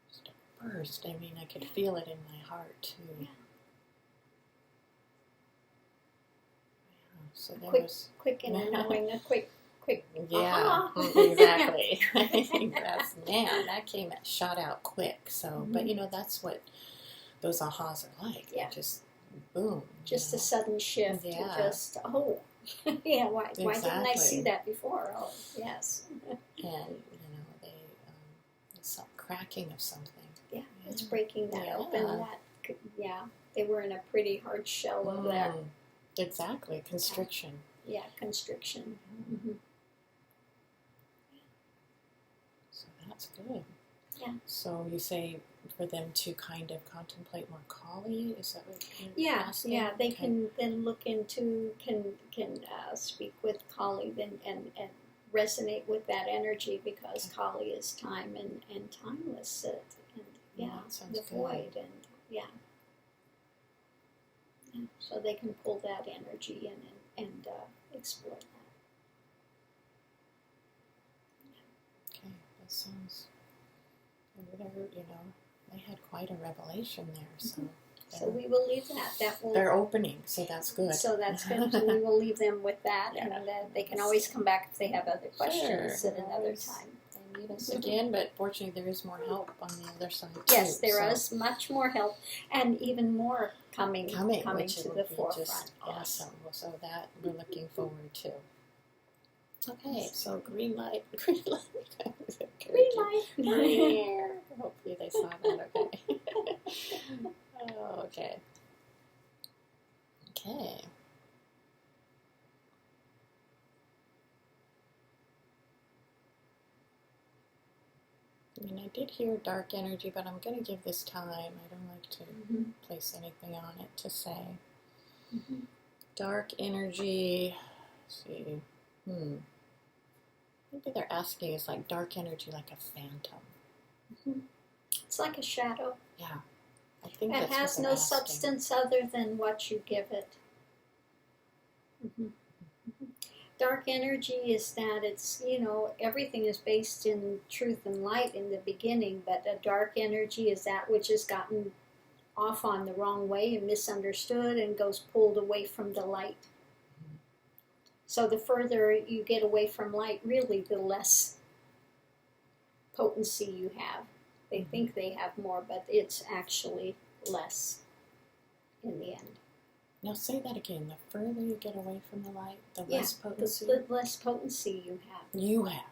Just a burst. I mean, I could feel it in my heart too. Yeah. So there Quick- was. Quick in the knowing, a quick. Yeah, aha. exactly. I think that's, man, that shot out quick. So, but Mhm. you know, that's what those ahas are like. Yeah. They're just boom. Just you a sudden shift Yeah. to just, oh, yeah, why didn't I see Exactly. that before? Oh, yes. know. And you know, it's some cracking of something. Yeah, it's breaking that Yeah. open. They were in a pretty hard shell of that. Exactly, constriction. Yeah, constriction. Mm-hmm. So that's good. Yeah. So you say for them to kind of contemplate more Kali? Is that what you're Yeah, asking? yeah. They Okay. can then look into can speak with Kali and resonate with that energy because Okay. Kali is time and timeless and That sounds the good. void and yeah. So they can pull that energy in and explore that. Okay, that sounds. You know, they had quite a revelation there. So. So we will leave that. That will. They're opening, so that's good. So that's good. So we will leave them with that, Yeah. and they can always come back if they have other questions Sure. at another time. They need us again, but fortunately there is more help on the other side too. Yes, there so is much more help, and even more coming which to would the be forefront. just awesome. So that we're looking forward to. Okay, so green light, green light. Green light. Hopefully they saw that. Okay. Oh, okay. Okay. I mean, I did hear dark energy, but I'm going to give this time. I don't like to place anything on it to say. Dark energy. Let's see. Maybe they're asking is like dark energy like a phantom. It's like a shadow. Yeah. I think It that's has what no they're asking. substance other than what you give it. Dark energy is that it's, everything is based in truth and light in the beginning, but a dark energy is that which has gotten off on the wrong way and misunderstood and goes pulled away from the light. So the further you get away from light, really, the less potency you have. They think they have more, but it's actually less in the end. Now say that again. The further you get away from the light, the less potency. The less potency you have. You have.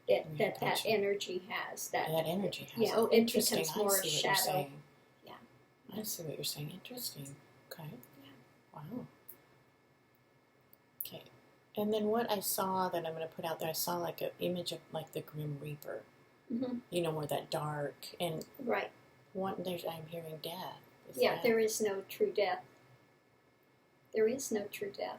That energy has. That energy has. Yeah, oh, it interesting. becomes more I see what shadow. you're saying. Yeah. I see what you're saying. Interesting. Okay. Yeah. Wow. Okay. And then what I saw that I'm going to put out there, I saw like an image of like the Grim Reaper. More that dark and right. I'm hearing death. There is no true death. There is no true death.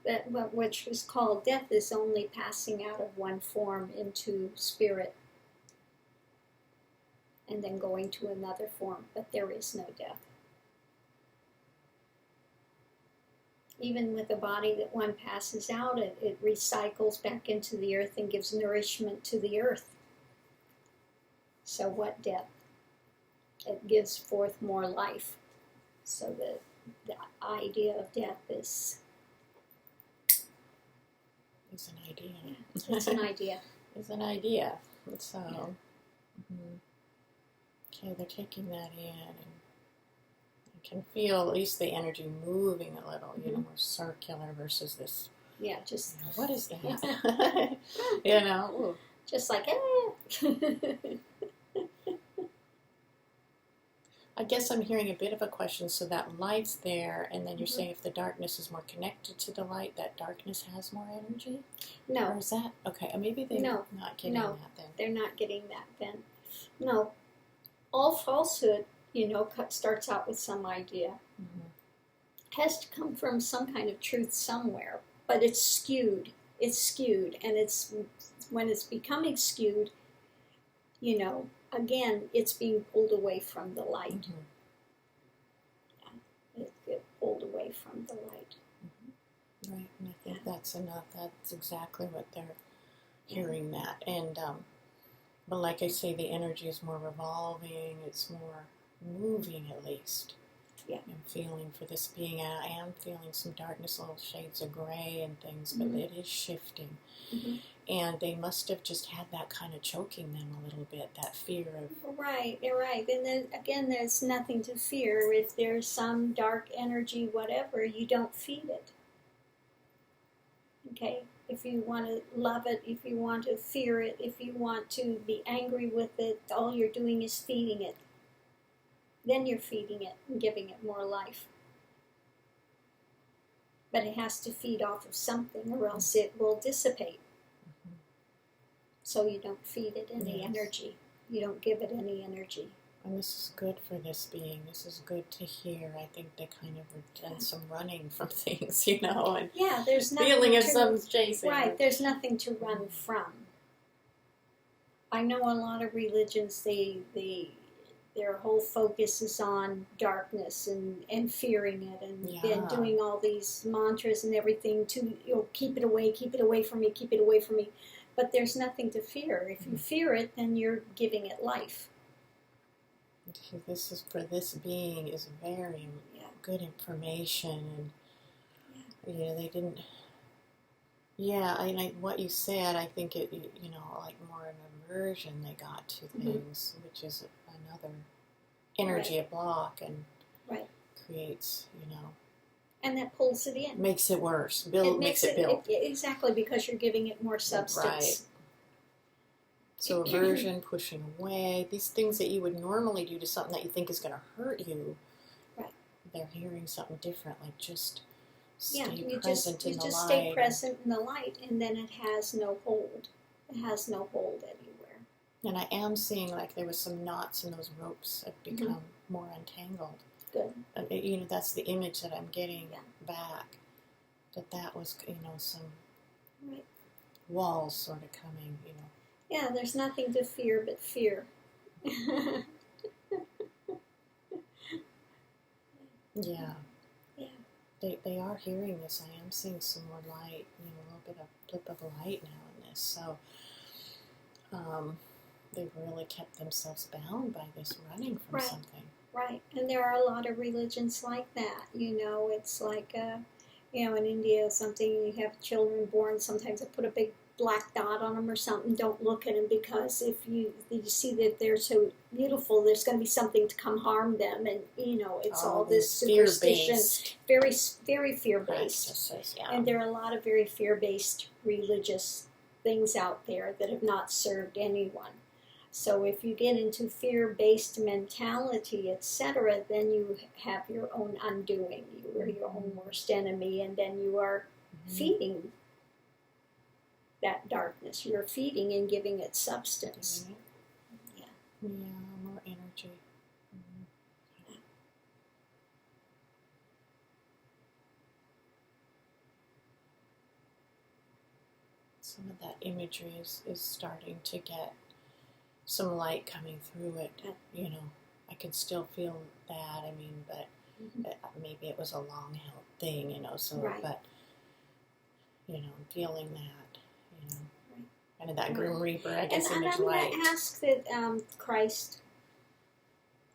Yeah. Which is called death is only passing out of one form into spirit and then going to another form, but there is no death. Even with a body that one passes out, it recycles back into the earth and gives nourishment to the earth. So what death? It gives forth more life. So the idea of death is it's an idea. Yeah, it's an idea. It's an idea. So, okay, they're taking that in, and I can feel at least the energy moving a little, more circular versus this. Yeah, just what is that? Ooh. Just like I guess I'm hearing a bit of a question. So that light's there, and then you're saying if the darkness is more connected to the light, that darkness has more energy? No. Or is that okay? Maybe they're not getting that then. They're not getting that then. No. All falsehood, starts out with some idea. Has to come from some kind of truth somewhere, but it's skewed. It's skewed, and it's when it's becoming skewed, again, it's being pulled away from the light. It gets pulled away from the light. Right, and I think that's enough. That's exactly what they're hearing that. And, but like I say, the energy is more revolving. It's more moving, at least. Yeah. I'm feeling for this being. I am feeling some darkness, little shades of gray and things, but it is shifting. And they must have just had that kind of choking them a little bit, that fear of... Right, you're right. And then, again, there's nothing to fear. If there's some dark energy, whatever, you don't feed it. Okay? If you want to love it, if you want to fear it, if you want to be angry with it, all you're doing is feeding it. Then you're feeding it and giving it more life. But it has to feed off of something, or else it will dissipate. So you don't feed it any energy. You don't give it any energy. And this is good for this being. This is good to hear. I think they kind of were done some running from things, and there's nothing feeling of some chasing. Right, there's nothing to run from. I know a lot of religions, their whole focus is on darkness and fearing it and doing all these mantras and everything to keep it away from me, keep it away from me. But there's nothing to fear. If you fear it, then you're giving it life. This is for this being is very good information, and they didn't. Yeah, what you said, I think it like more an aversion they got to things, which is another energy, a block, and creates And that pulls it in. Makes it worse. Makes it It build. exactly, because you're giving it more substance. Right. So aversion, pushing away, these things that you would normally do to something that you think is going to hurt you, right? They're hearing something different, like just stay you present just, in you the just light. stay present in the light, and then it has no hold. It has no hold anywhere. And I am seeing like there was some knots in those ropes have become more untangled. Good. That's the image that I'm getting Yeah. back. That was, some Right. walls sort of coming, Yeah, there's nothing to fear but fear. Yeah. Yeah. They are hearing this. I am seeing some more light, a little bit of blip of light now in this. So they've really kept themselves bound by this running from Right. something. Right, and there are a lot of religions like that. It's like, in India, something, you have children born, sometimes they put a big black dot on them or something. Don't look at them, because if you see that they're so beautiful, there's going to be something to come harm them, and it's all this superstition, very, very fear-based. Yeah. And there are a lot of very fear-based religious things out there that have not served anyone. So if you get into fear-based mentality, etc., then you have your own undoing. You are your own worst enemy, and then you are feeding that darkness. You're feeding and giving it substance. Yeah, more energy. Some of that imagery is starting to get some light coming through it. I can still feel that. But maybe it was a long held thing, so, right. But, I'm feeling that, kind of that Grim Reaper, I guess, and image I'm light. going to ask that Christ,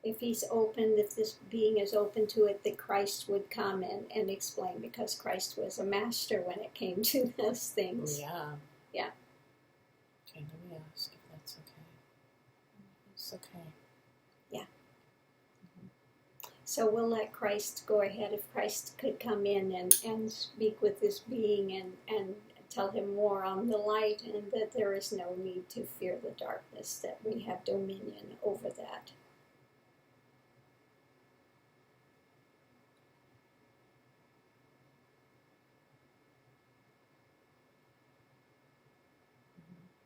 if he's open, if this being is open to it, that Christ would come and explain, because Christ was a master when it came to those things. Yeah. Yeah. Okay, let me ask if that's okay. It's okay. Yeah. So we'll let Christ go ahead. If Christ could come in and speak with this being and tell him more on the light, and that there is no need to fear the darkness, that we have dominion over that.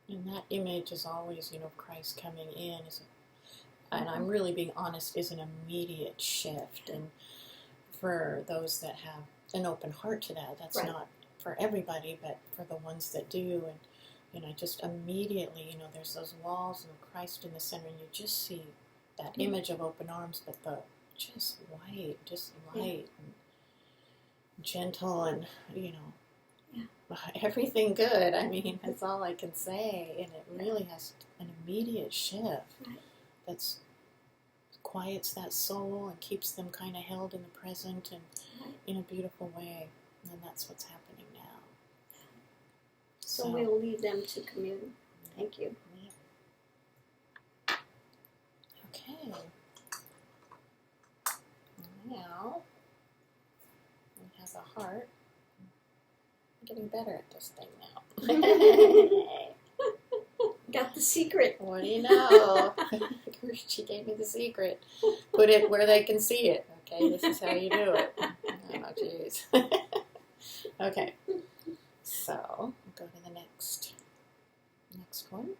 And that image is always, Christ coming in, and I'm really being honest, is an immediate shift. And for those that have an open heart to that, that's right. not for everybody, but for the ones that do. And, just immediately, there's those walls and Christ in the center, and you just see that image of open arms, but just light and gentle, and, everything good. That's all I can say. And it really has an immediate shift that's quiets that soul and keeps them kind of held in the present and in a beautiful way. And that's what's happening now. So we'll leave them to commune. Thank you. Yeah. Okay. Now we have a heart. I'm getting better at this thing now. Got the secret. What do you know? She gave me the secret. Put it where they can see it. Okay, this is how you do it. Oh, jeez. Okay, so we'll go to the next one.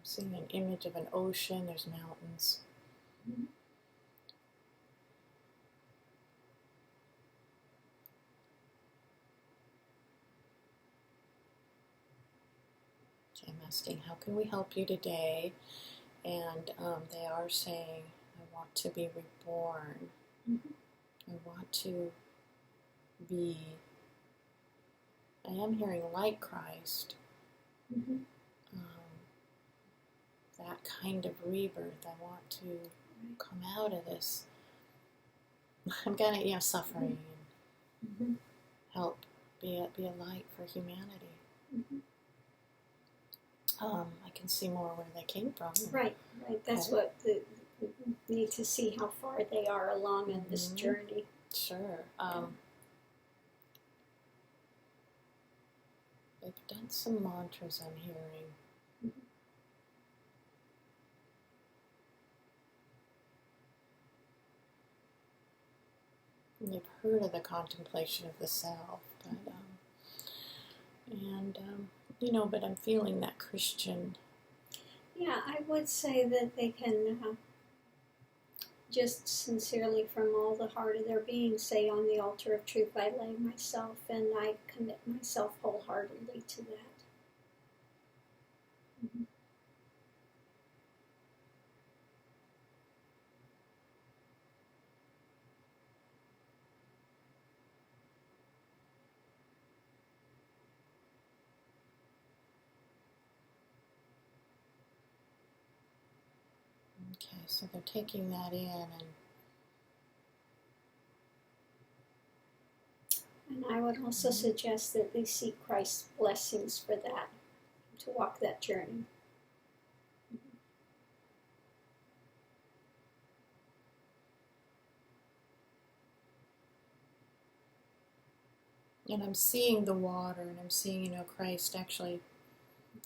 Seeing an image of an ocean, there's mountains. Okay, I'm asking, how can we help you today? And they are saying, I want to be reborn. I want to be, I am hearing like Christ. That kind of rebirth. I want to come out of this I'm gonna, suffering and Mhm. help be a light for humanity. Mhm. I can see more where they came from. Right. That's Okay. what we need to see how far they are along in this Mhm. journey. Sure. They've done some mantras I'm hearing. Mhm. And they've heard of the contemplation of the self, but but I'm feeling that Christian. Yeah, I would say that they can just sincerely, from all the heart of their being, say, on the altar of truth, I lay myself and I commit myself wholeheartedly to that. Mm-hmm. Okay, so they're taking that in And I would also suggest that they seek Christ's blessings for that, to walk that journey. and I'm seeing the water, and I'm seeing, Christ actually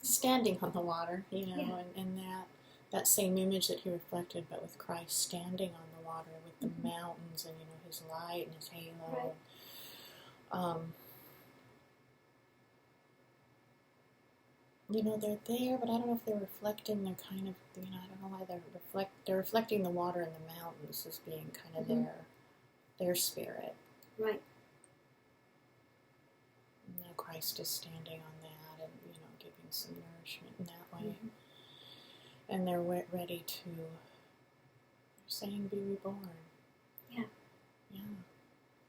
standing on the water, Yeah. and that same image that he reflected, but with Christ standing on the water with the Mhm. mountains and, his light and his halo. Right. They're there, but I don't know if they're reflecting. They're kind of, I don't know why they're reflecting the water and the mountains as being kind of Mhm. their spirit. Right. And now Christ is standing on that and, giving some nourishment in that way. Mhm. And they're ready to, they're saying, be reborn. Yeah. Yeah.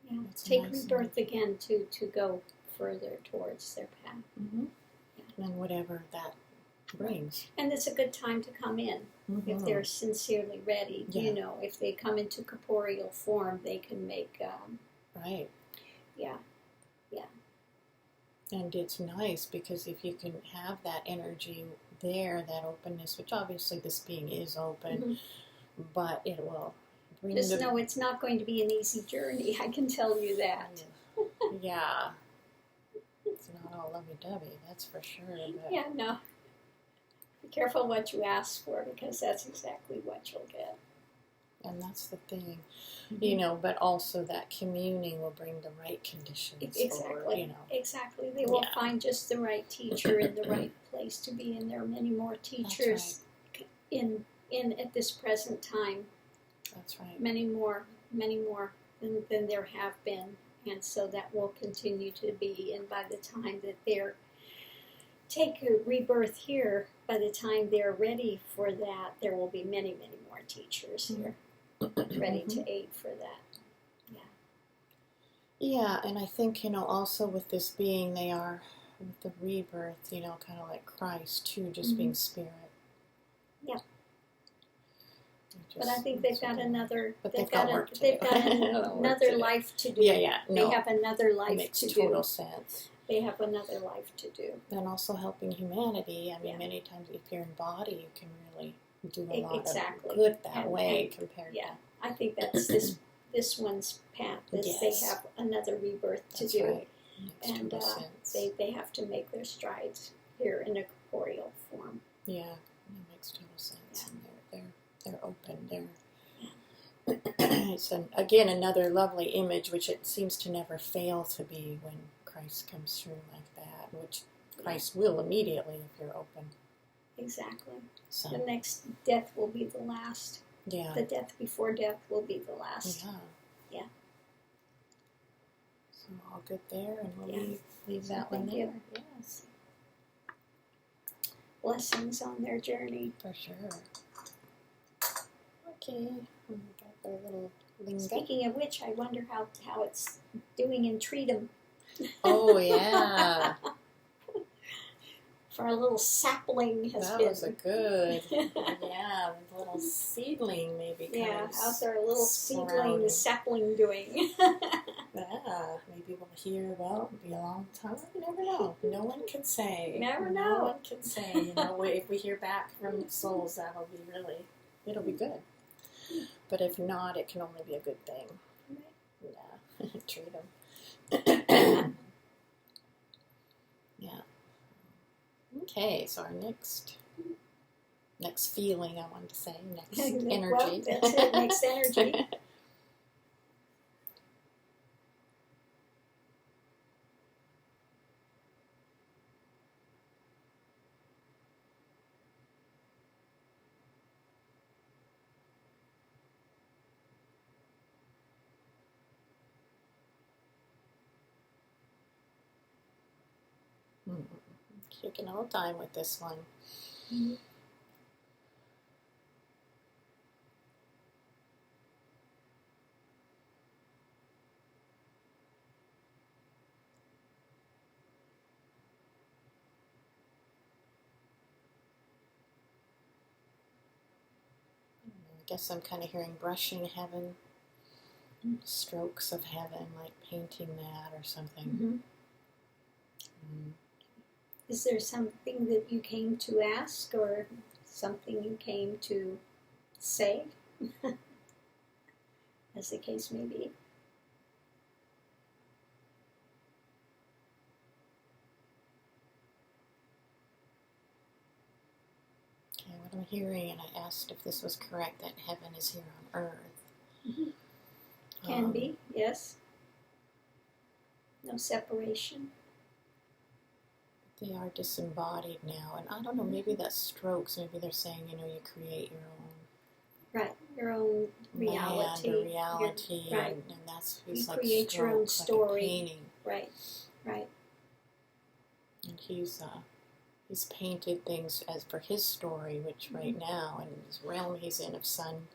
Yeah. That's Take nice rebirth again to go further towards their path. Mm-hmm. Yeah. And whatever that brings. And it's a good time to come in if they're sincerely ready. Yeah. If they come into corporeal form, they can make. Right. Yeah. And it's nice because if you can have that energy there, that openness, which obviously this being is open, Mm-hmm. but it will bring Just know it's not going to be an easy journey. I can tell you that. Yeah. It's not all lovey-dovey, that's for sure. But Yeah, no. Be careful what you ask for because that's exactly what you'll get. And that's the thing, Mm-hmm. but also that communing will bring the right conditions. Exactly. For, Exactly. They will find just the right teacher in the right place to be in. There are many more teachers in at this present time. That's right. Many more than there have been. And so that will continue to be. And by the time that they're take a rebirth here, by the time they're ready for that, there will be many, many more teachers here ready to aid for that. Yeah, and I think, also with this being, they are, with the rebirth, kind of like Christ, too, just being spirit. Yeah. Just, but I think they've got another. But they've got another life to do. Yeah. No, they have another life makes to do. total sense. They have another life to do. And also helping humanity. I mean, many times if you're in body, you can really do a lot of good that way compared. Yeah, I think that's this one's path. They have another rebirth to do, right. Makes total sense. They have to make their strides here in a corporeal form. Yeah, that makes total sense. Yeah. And they're open. It's again another lovely image, which it seems to never fail to be when Christ comes through like that, which Christ will immediately if you're open. Exactly. So the next death will be the last. Yeah. The death before death will be the last. Yeah. So all good there, and we'll leave that one there. Yes. Blessings on their journey. For sure. Okay. We got their little lingo. Speaking of which, I wonder how it's doing in Treatham. Oh, yeah. for a little sapling has That been. was a good, yeah, a little seedling maybe. Yeah, how's our little sprouting. seedling sapling doing? Yeah, maybe we'll hear, well, it'll be a long time. You never know. No one can say. Never No know. one can say. You know, if we hear back from souls, that'll be really, it'll be good. But if not, it can only be a good thing. Yeah, treat them. Yeah. Okay, so our next feeling, I wanted to say, next energy. Well, that's it, next energy. Taking a little time with this one. Mm-hmm. I guess I'm kind of hearing brushing heaven, strokes of heaven, like painting that or something. Mm-hmm. Is there something that you came to ask or something you came to say? As the case may be. Okay, what I'm hearing, and I asked if this was correct, that heaven is here on earth. Mm-hmm. Can be, yes. No separation. They are disembodied now, and I don't know, maybe that's strokes, maybe they're saying, you know, you create your own your own reality. land or reality, right. and that's You it's like create strokes, your own story. like a painting. Right. And he's painted things as for his story, which right now in this realm he's in of sun,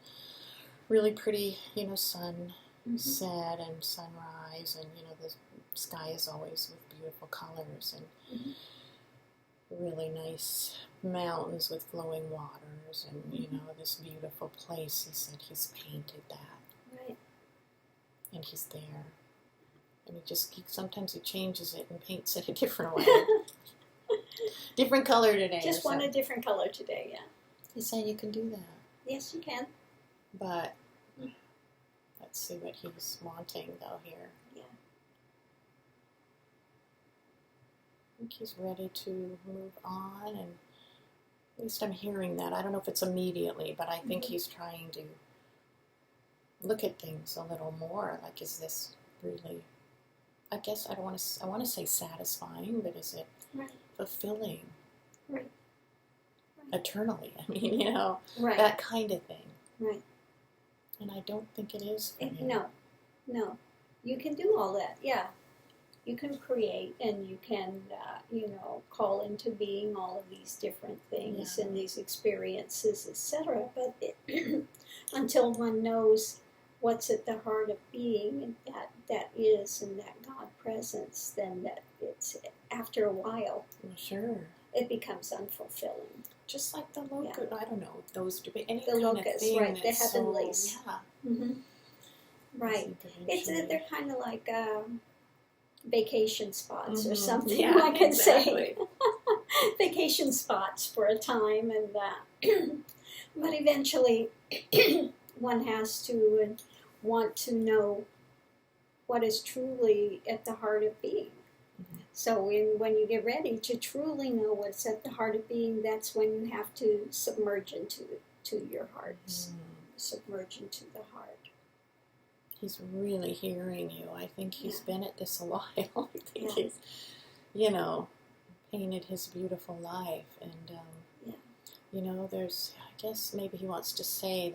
really pretty, you know, sun set and sunrise, and you know the sky is always with beautiful colors and really nice mountains with flowing waters, and you know this beautiful place. He said he's painted that, Right. and he's there, and sometimes he changes it and paints it a different way, different color today. Just want a different color today, yeah. He's saying you can do that. Yes, you can. But let's see what he's wanting, though, here. Yeah. I think he's ready to move on, and at least I'm hearing that. I don't know if it's immediately, but I think he's trying to look at things a little more. Like, is this really, I guess I want to say satisfying, but is it fulfilling? Right. Eternally, I mean, you know, Right. that kind of thing. Right. And I don't think it is for him. No. You can do all that, yeah. You can create and you can, call into being all of these different things and these experiences, etc. But until one knows what's at the heart of being, and that is in that God presence, then that it's after a while. Well, sure. It becomes unfulfilling. Just like the locust, I don't know, those any the kind locust, of thing right? The heavenlies, yeah. Right. They're kind of like vacation spots or something. Yeah, I can exactly. say vacation spots for a time, and but eventually one has to and want to know what is truly at the heart of being. So when you get ready to truly know what's at the heart of being, that's when you have to submerge into your hearts, submerge into the heart. He's really hearing you. I think he's been at this a while. I think he's, painted his beautiful life. And, there's, I guess maybe he wants to say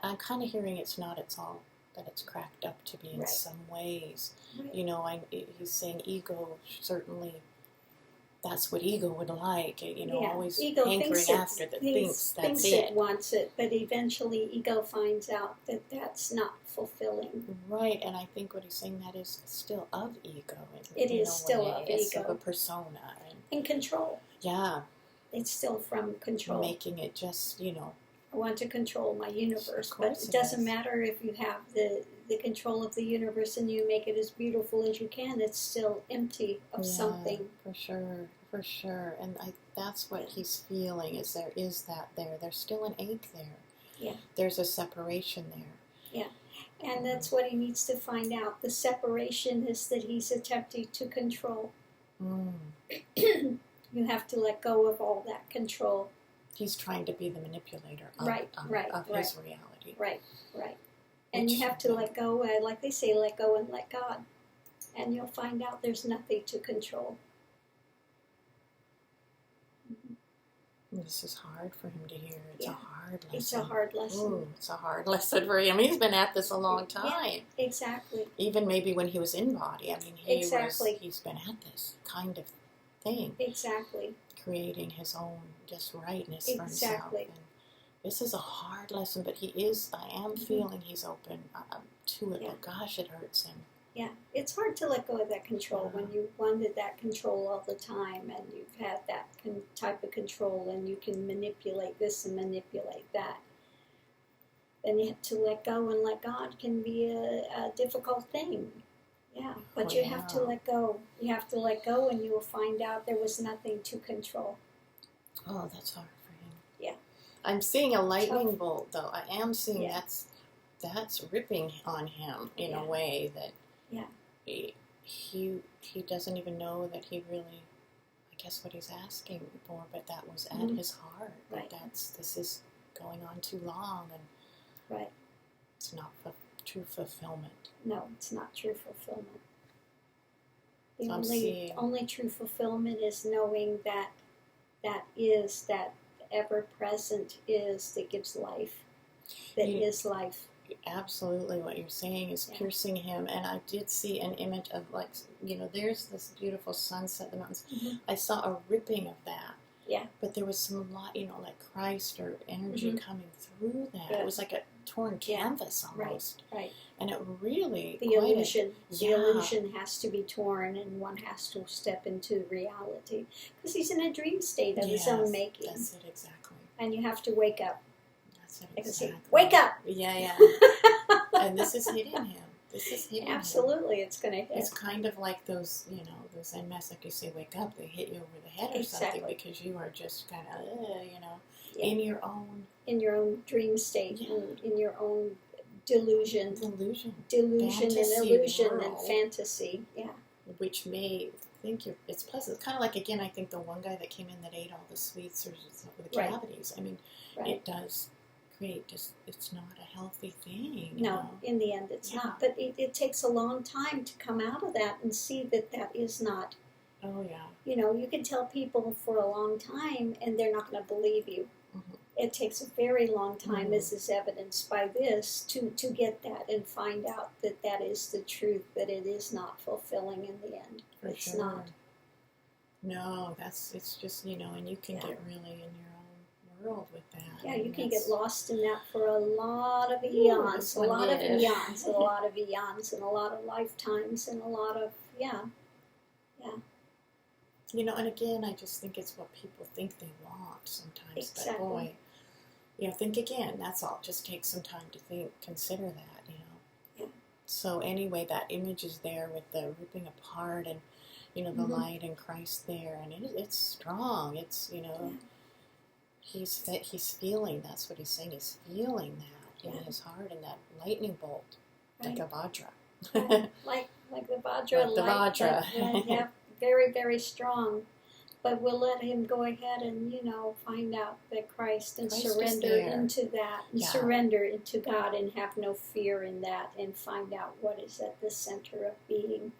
I'm kind of hearing it's all that it's cracked up to be in some ways. Right. He's saying ego, certainly that's what ego would like, always ego hankering after that thinks it wants it, but eventually ego finds out that that's not fulfilling. Right, and I think what he's saying, that is still of ego. It is still of it's ego. Of a persona. And And control. Yeah. It's still from control. Making it just, I want to control my universe, Of but course it it doesn't is. matter if you have the control of the universe and you make it as beautiful as you can. It's still empty of something. For sure. And that's what he's feeling, is there is that there. There's still an ache there. Yeah. There's a separation there. Yeah. And that's what he needs to find out. The separation is that he's attempting to control. You have to let go of all that control. He's trying to be the manipulator of, his reality. Right. And you have to let go, like they say, let go and let God. And you'll find out there's nothing to control. This is hard for him to hear. It's a hard lesson. It's a hard lesson. Ooh, it's a hard lesson for him. He's been at this a long time. Yeah, exactly. Even maybe when he was in body. I mean, he's been at this kind of thing. Exactly. Creating his own just rightness for himself. And this is a hard lesson, but I am feeling he's open to it. But gosh, it hurts him. Yeah, it's hard to let go of that control when you wanted that control all the time, and you've had that type of control, and you can manipulate this and manipulate that. Then you have to let go, and let God can be a difficult thing. Yeah, but you have to let go. You have to let go, and you will find out there was nothing to control. Oh, that's hard for him. Yeah. I'm seeing a lightning bolt, though. I am seeing that's ripping on him in a way that he doesn't even know that he really, I guess, what he's asking for, but that was at his heart. Right. This is going on too long, and it's not true fulfillment. No, it's not true fulfillment. The So only true fulfillment is knowing that ever-present is that gives life, that is life. Absolutely, what you're saying is piercing him, and I did see an image of, like, there's this beautiful sunset, the mountains. I saw a ripping of that. Yeah. But there was some light, like Christ or energy coming through that. It was like a torn canvas almost. Right. And it really the illusion has to be torn, and one has to step into reality, because he's in a dream state of his own making. That's it exactly. And you have to wake up. Exactly. Wake up! Yeah. And this is hitting him. Absolutely, it's going to hit. It's kind of like those MS, like you say, wake up, they hit you over the head or something, because you are just kind of, in your own dream state, in your own delusion fantasy and illusion world, and fantasy, which may think it's pleasant. It's kind of like, again, I think the one guy that came in that ate all the sweets or the cavities. I mean, it does create it's not a healthy thing. No, in the end it's not. But it takes a long time to come out of that and see that is not. Oh, yeah. You can tell people for a long time and they're not going to believe you. It takes a very long time, as is evidenced by this, to get that and find out that is the truth, that it is not fulfilling in the end. It's not. No, it's just, and you can get really in your own world with that. Yeah, you can get lost in that for a lot of eons, and a lot of eons, and a lot of lifetimes, and a lot of, And again, I just think it's what people think they want sometimes. Exactly. But boy, think again. That's all. Just take some time to consider that, Yeah. So anyway, that image is there with the ripping apart and, the light and Christ there. And it's strong. It's, he's feeling, that's what he's saying. He's feeling that in his heart, and that lightning bolt, like a Vajra. like the Vajra. Like the Vajra. Very, very strong. But we'll let him go ahead and, find out that Christ surrender into that, and surrender into God, and have no fear in that, and find out what is at the center of being.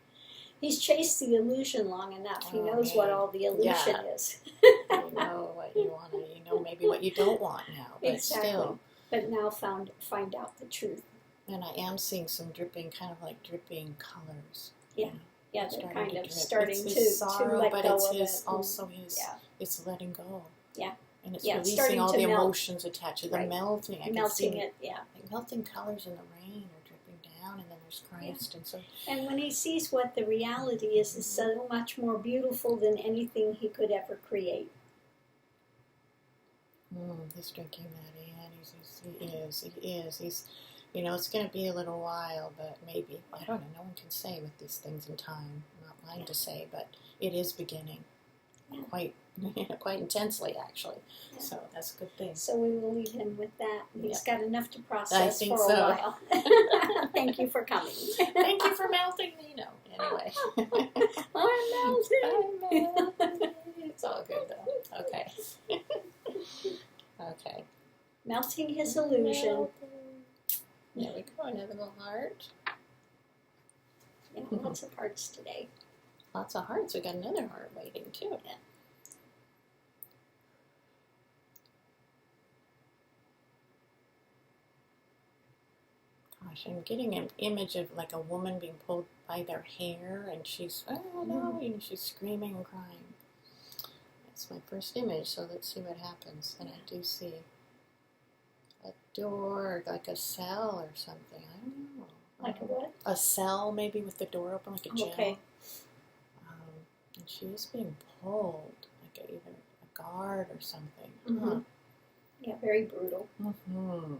He's chased the illusion long enough. He knows what all the illusion is. You know what you want to, maybe what you don't want now, but still. But now find out the truth. And I am seeing some dripping colors. Yeah. Yeah, they're kind of starting to sorrow, let but go it's of his, it. also his, it's letting go. Yeah. And it's it's releasing all the melt. emotions attached to the melting. I can see it, like melting colors in the rain are dripping down, and then there's Christ, and so. And when he sees what the reality is, it's so much more beautiful than anything he could ever create. He's drinking that in. He is. He's, it's going to be a little while, but maybe. I don't know. No one can say with these things in time. Not mine to say, but it is beginning. Quite intensely, actually. Yeah. So that's a good thing. So we will leave him with that. He's got enough to process for a so. While. Thank you for coming. Thank you for melting me. No, anyway. I'm melting. It's all good, though. Okay. Okay. Melting his illusion. There we go. Another little heart. Yeah, lots of hearts today. Lots of hearts. We got another heart waiting, too. Yeah. Gosh, I'm getting an image of like a woman being pulled by their hair, and she's, oh no, and she's screaming and crying. That's my first image, so let's see what happens. And I do see a door, like a cell or something. I don't know. Like a what? A cell, maybe with the door open, like a jail. Okay. And she is being pulled, like either a guard or something. Mm-hmm. Yeah, very brutal. Mm-hmm.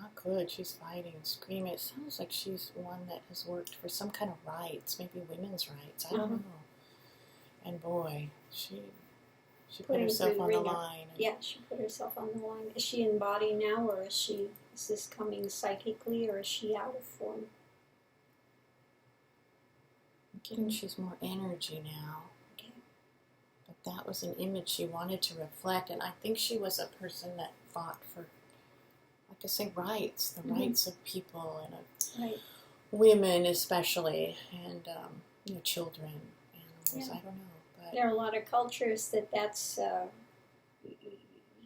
Not good. She's fighting, screaming. It sounds like she's one that has worked for some kind of rights, maybe women's rights. I don't know. And boy, she put herself on the line. Yeah, she put herself on the line. Is she in body now, or is this coming psychically, or is she out of form? I'm getting she's more energy now. Okay. But that was an image she wanted to reflect, and I think she was a person that fought for, like I say, rights, the rights of people and of women especially, and children, animals. I don't know. There are a lot of cultures that's,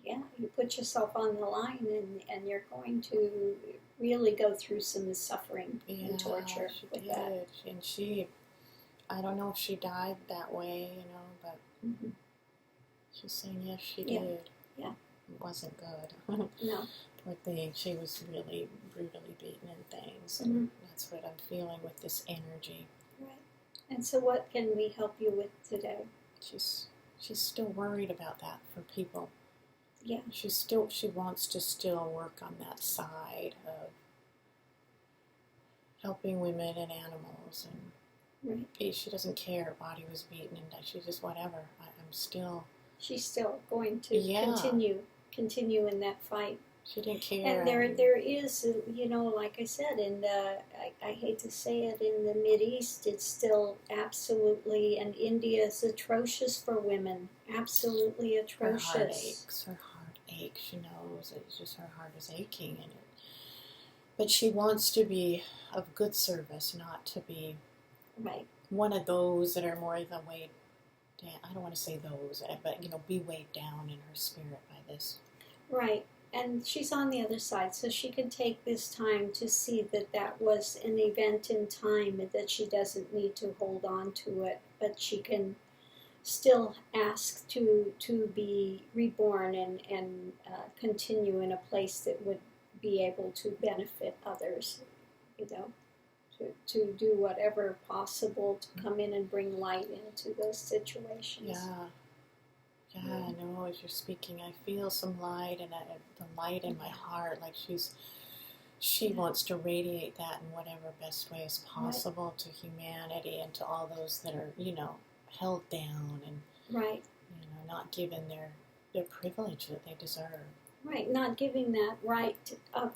you put yourself on the line and you're going to really go through some suffering and torture with that. And I don't know if she died that way, but she's saying yes, she did. Yeah. It wasn't good. No. Poor thing. She was really brutally beaten and things, and that's what I'm feeling with this energy. Right. And so what can we help you with today? She's still worried about that for people. Yeah. She wants to still work on that side of helping women and animals, and she doesn't care her body was beaten and she's just whatever. She's still going to continue in that fight. She didn't care. And there is, like I said, I hate to say it, in the Mideast, it's still absolutely, and India is atrocious for women. Absolutely atrocious. Her heart aches. She knows it's just her heart is aching in it. But she wants to be of good service, not to be one of those that are more the way down. I don't want to say those, but be weighed down in her spirit by this. Right. And she's on the other side, so she can take this time to see that was an event in time, and that she doesn't need to hold on to it, but she can still ask to be reborn and continue in a place that would be able to benefit others, to do whatever possible to come in and bring light into those situations. Yeah, I know as you're speaking, I feel some light, and the light in my heart, like she wants to radiate that in whatever best way is possible to humanity and to all those that are, held down and, not given their privilege that they deserve. Right, not giving that right of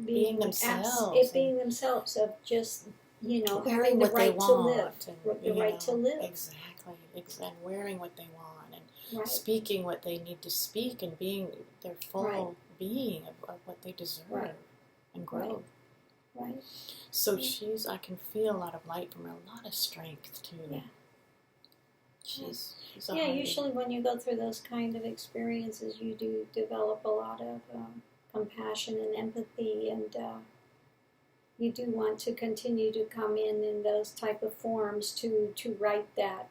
being themselves. Being themselves, of just, wearing having the what right they want, to live. The right to live. Exactly, and wearing what they want. Speaking what they need to speak, and being their full being of what they deserve and growth. Right. So I can feel a lot of light from her, a lot of strength too. Yeah. She's usually when you go through those kind of experiences, you do develop a lot of compassion and empathy, and you do want to continue to come in those type of forms to write that.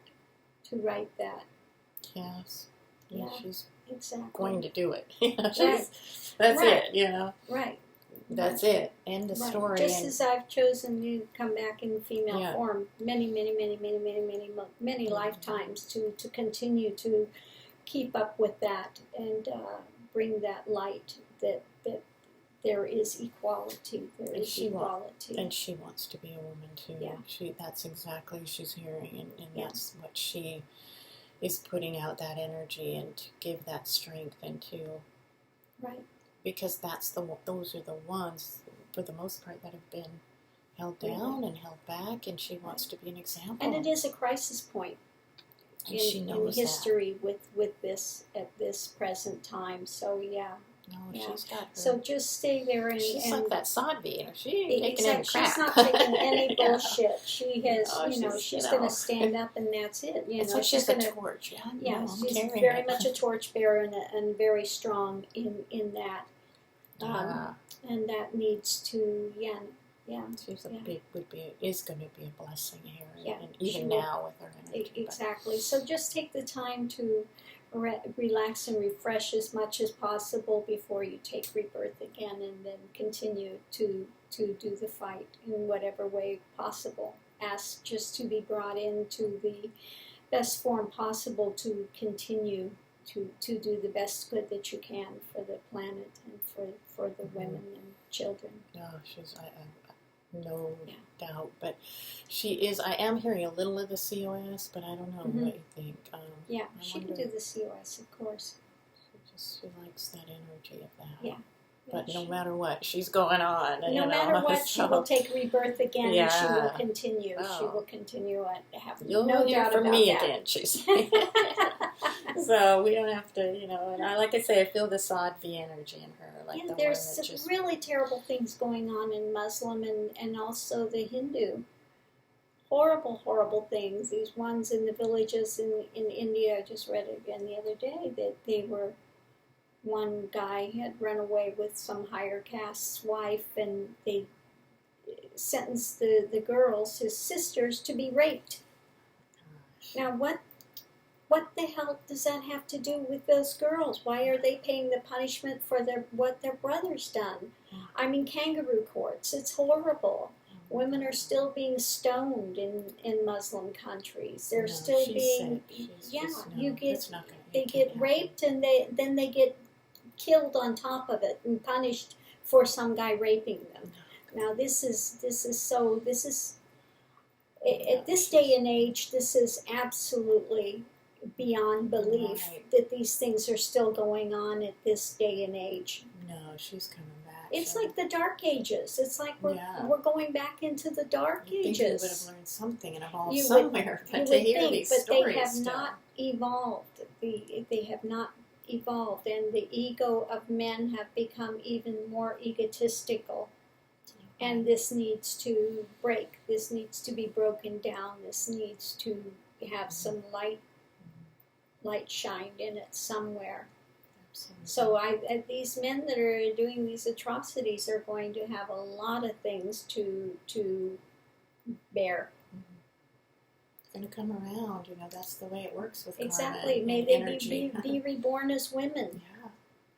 Yes. Yeah, she's exactly going to do it. Right. That's it, Right. That's it. End of Right. story. Just and as I've chosen to come back in female Yeah. form many lifetimes to continue to keep up with that and bring that light that there is equality, there And is she equality. And she wants to be a woman too. Yeah. That's exactly what she's hearing, and Yeah. that's what she is putting out, that energy, and to give that strength into. Right. Because those are the ones, for the most part, that have been held down and held back, and she wants to be an example. And it is a crisis point and she in knows history with this at this present time. So yeah. that. No, Yeah. she's got her. So just stay there and She's like that Sadvi, you know, she ain't taking any exactly. crap. She's not taking any Yeah. bullshit. She has, No, she's going to stand up, and that's it. It's know, like she's she's a going to. torch. Yeah, I'm she's carrying very it. much a torchbearer and very strong in that. And that needs to, yeah. She's Yeah. is going to be a blessing here, Yeah, and she even will. now with her energy. Exactly. So just take the time to relax and refresh as much as possible before you take rebirth again, and then continue to do the fight in whatever way possible. Ask just to be brought into the best form possible to continue to do the best good that you can for the planet and for the women and children. No, she's no Yeah. doubt, but she is. I am hearing a little of the COS, but I don't know Mhm. what you think. Yeah, I she can wonder- do the COS, of course. She likes that energy of that. Yeah. But Yeah, no matter what, she's going on. no you know, matter what, she will so take rebirth again, and she will Yeah. continue. She Oh. will continue. I have You'll no hear doubt from about me that. again, she's So we don't have to, and like I say, I feel the Sadvi energy in her, like Yeah, the there's one that some just really terrible things going on in Muslim and also the Hindu. Horrible things. These ones in the villages in India, I just read it again the other day, that one guy had run away with some higher caste's wife, and they sentenced the girls, his sisters, to be raped. Now what the hell does that have to do with those girls? Why are they paying the punishment for what their brother's done? I mean, kangaroo courts. It's horrible. Women are still being stoned in Muslim countries. They're still being they get raped, and then they get killed on top of it and punished for some guy raping them. Now at this day and age, this is absolutely beyond belief that these things are still going on at this day and age. No, she's coming back. It's like the Dark Ages. It's like we're going back into the Dark Ages. Ages. You would have learned something and evolved You somewhere, would but to hear think, these but stories they have still. not evolved. They have not evolved, and the ego of men have become even more egotistical. And this needs to break. This needs to be broken down. This needs to have some light shined in it somewhere. Absolutely. So these men that are doing these atrocities are going to have a lot of things to bear. Going to come around, that's the way it works with Exactly. karma May and they energy. be reborn as women. Yeah.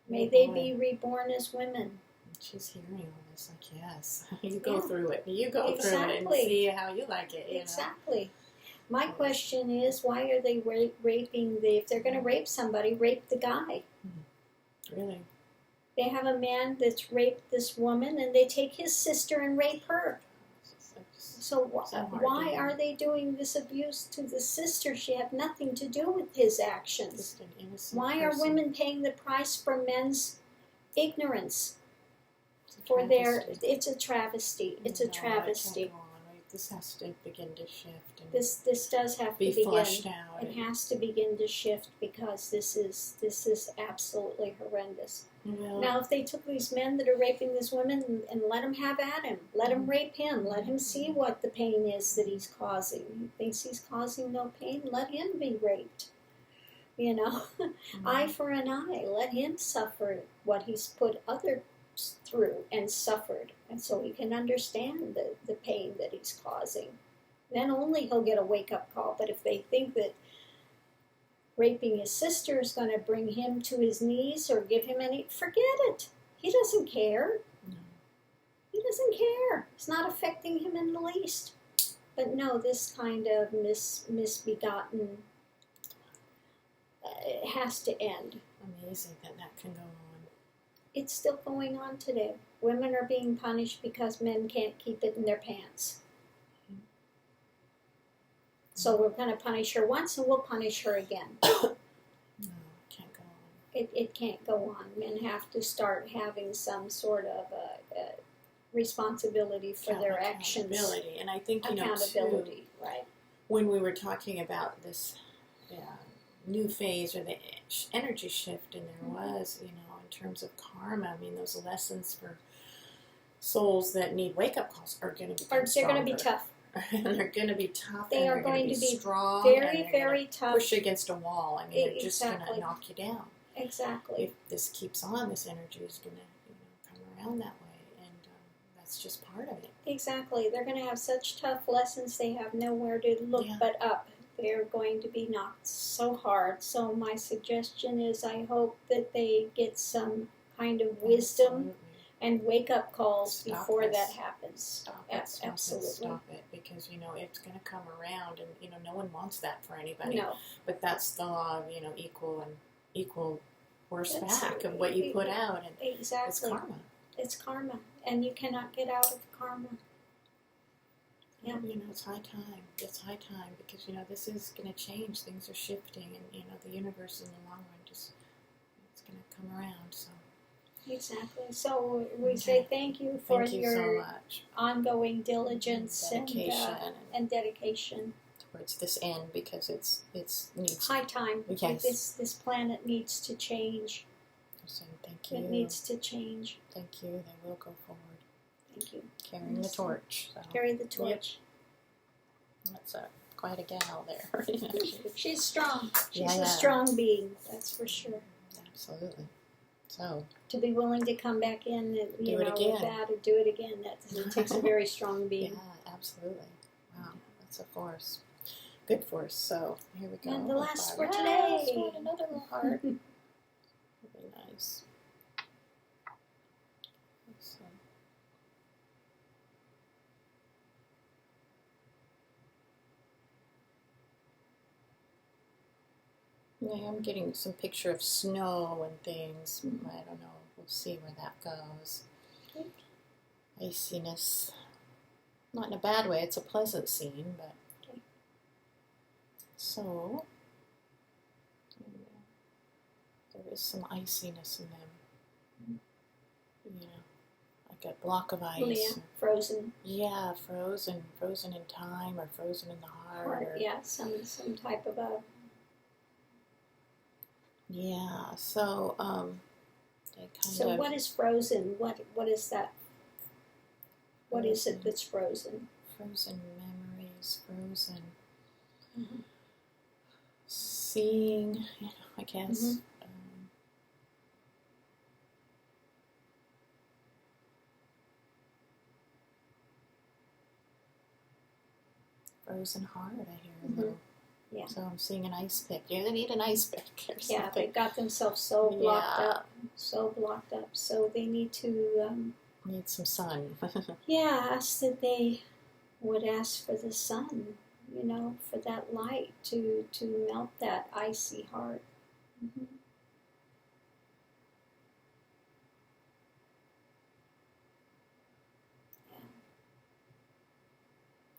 May Oh, they boy. be reborn as women. She's hearing all this, like, yes, you go through it. You go through it and Exactly. see how you like it. Exactly. My question is, why are they raping if they're going to rape somebody, rape the guy? Really? They have a man that's raped this woman, and they take his sister and rape her. So why are they doing this abuse to the sister? She had nothing to do with his actions. Just an innocent Why person. are women paying the price for men's ignorance? It's a travesty. It's a No, travesty. it can't go on, right? This has to begin to shift. And This does have to be begin. flushed out. It has to begin to shift, because this is absolutely horrendous. Well, Now, if they took these men that are raping these women and let him have at him, let him rape him, let him see what the pain is that he's causing. He thinks he's causing no pain, let him be raped. Eye for an eye, let him suffer what he's put others through and suffered, and so he can understand the pain that he's causing. Then only he'll get a wake-up call. But if they think that raping his sister is going to bring him to his knees or give him any, forget it. He doesn't care. No. doesn't care. It's not affecting him in the least. But no, this kind of misbegotten it has to end. Amazing that that can go on. It's still going on today. Women are being punished because men can't keep it in their pants. So we're going to punish her once and we'll punish her again. No, it can't go on. It can't go on. Men have to start having some sort of responsibility for their actions. Accountability. And I think, Accountability, too, right. when we were talking about this new phase or the energy shift, and there was, in terms of karma, I mean, those lessons for souls that need wake-up calls are going to be They're going to be tough. And they're going to be tough. They and are going to be strong. Very, very tough. Push against a wall. I mean, they're just going Exactly. to knock you down. Exactly. If this keeps on, this energy is going to come around that way, and that's just part of it. Exactly. They're going to have such tough lessons, they have nowhere to look but up. They're going to be knocked so hard. So my suggestion is I hope that they get some kind of wisdom Absolutely. and wake-up calls Stop before this. that happens. Stop it, stop Absolutely. it, stop it, because it's going to come around, and no one wants that for anybody. No. But that's the law of equal force That's back of what you put out, and Exactly. it's karma. It's karma, and you cannot get out of karma. Yeah. It's high time. It's high time because this is going to change. Things are shifting, and the universe in the long run it's going to come around. So Exactly. So we say thank you for thank you your so much. ongoing diligence Dedication and dedication. towards this end, because it's needs. High time. Yes. This planet needs to change. So thank you. It needs to change. Thank you. They will go forward. Thank you. Carrying the torch. So. Carry the torch. That's quite a gal there. She's strong. She's Yeah. a strong being, that's for sure. Absolutely. So To be willing to come back in and Do it again. with that and do it again, it takes a very strong being. yeah, absolutely. Wow, that's a force. Good force. So here we go. And the last for Last today. one, another little heart. Really nice. So, yeah, I'm getting some picture of snow and things. I don't know. We'll see where that goes. Okay. Iciness. Not in a bad way. It's a pleasant scene, but Okay. so there is some iciness in them. Like a block of ice. Oh, yeah, frozen Yeah, frozen in time, or frozen in the heart. heart. Or, Yeah, some type of a. yeah. So they kind So of what is frozen? What is that? What is it that's frozen? frozen memories, frozen Mhm. seeing. I guess. Mhm. Frozen heart, I hear a Mhm. little. Yeah. So I'm seeing an ice pick. Yeah, they need an ice pick or Yeah, something. they got themselves so blocked Yeah. up, so blocked up. So they need to, Need some sun. ask that they would ask for the sun, for that light to melt that icy heart. Mm-hmm.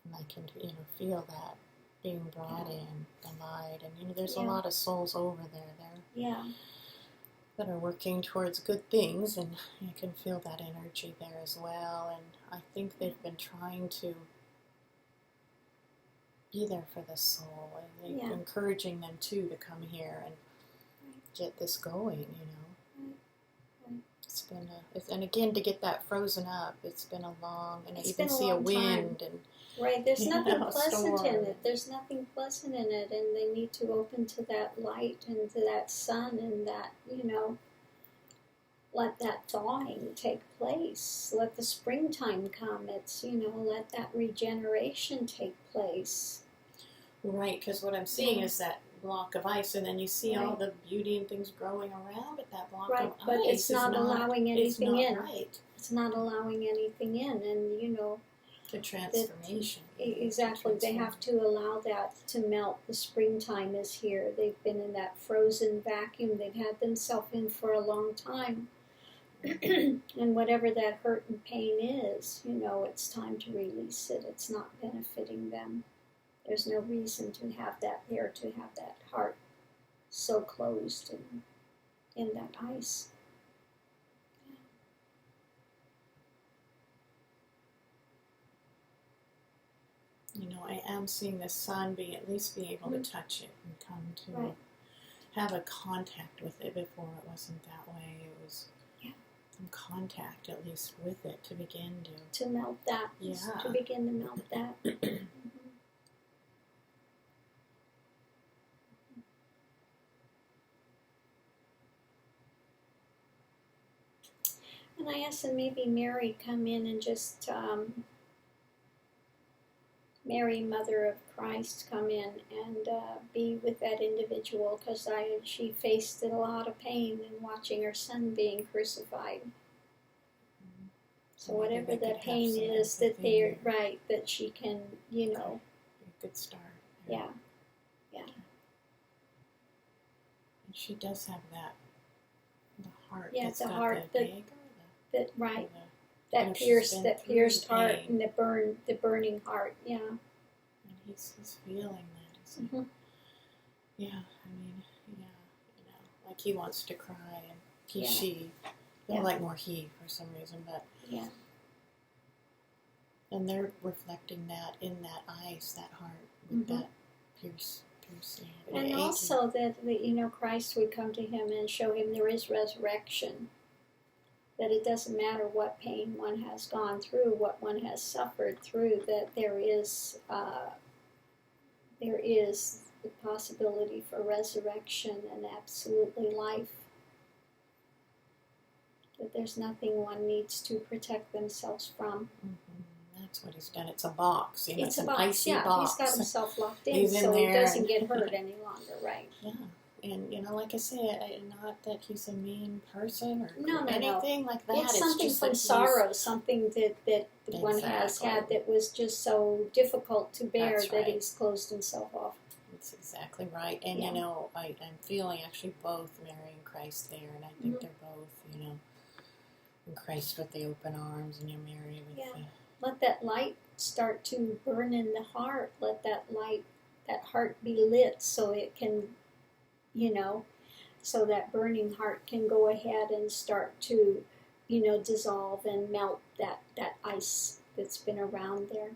And I can, feel that being brought in, the light. And, there's a Yeah. lot of souls over there Yeah, that are working towards good things, and you can feel that energy there as well. And I think they've been trying to be there for the soul, and they're Yeah. encouraging them too to come here and get this going, Right. It's been and again, to get that frozen up, it's been a long, and I It's even been a see a long wind and right. There's Yeah, nothing a pleasant in storm. it. There's nothing pleasant in it, and they need to open to that light and to that sun and that, let that thawing take place. Let the springtime come. It's, let that regeneration take place. right, because what I'm seeing Yeah. is that block of ice, and then you see all Right. the beauty and things growing around, but that block Right, of but ice it's not allowing it's anything not in. right. It's not allowing anything in, and The transformation. exactly. They have to allow that to melt. The springtime is here. They've been in that frozen vacuum. They've had themselves in for a long time. And whatever that hurt and pain is, it's time to release it. It's not benefiting them. There's no reason to have that there, to have that heart so closed in that ice. I am seeing the sun at least be able to touch it and come to have a contact with it. Before it wasn't that way. It was some contact at least with it to begin to melt that. Yeah. To begin to melt that. And I asked that maybe Mary come in and just Mary, Mother of Christ, come in and be with that individual, because she faced a lot of pain in watching her son being crucified. So whatever that pain is, that that she can, A good start. Yeah. And she does have the heart. Yeah, that's the got heart the that big, that or that pierced heart and the burning heart. Yeah. And he's feeling that. Isn't Mm-hmm. Yeah, like he wants to cry, and she. I Yeah. like more he for some reason, but Yeah. and they're reflecting that in that ice, that heart with Mm-hmm. that piercing. And aching. also that Christ would come to him and show him there is resurrection. That it doesn't matter what pain one has gone through, what one has suffered through, that there is the possibility for resurrection and absolutely life. That there's nothing one needs to protect themselves from. Mm-hmm. That's what he's done. It's a box. It's a an box, icy yeah. box. He's got himself locked in, He's in so he there doesn't and- get hurt any longer, right? Yeah. And, like I said, not that he's a mean person or No. anything like that. It's something just from that sorrow, something that one has Exactly. had that was just so difficult to bear That's that right. he's closed himself off. That's exactly right. And, Yeah. I'm feeling actually both Mary and Christ there. And I think Mhm. they're both, in Christ with the open arms and Mary with Yeah. the... Let that light start to burn in the heart. Let that heart be lit so it can, so that burning heart can go ahead and start to, dissolve and melt that ice that's been around there.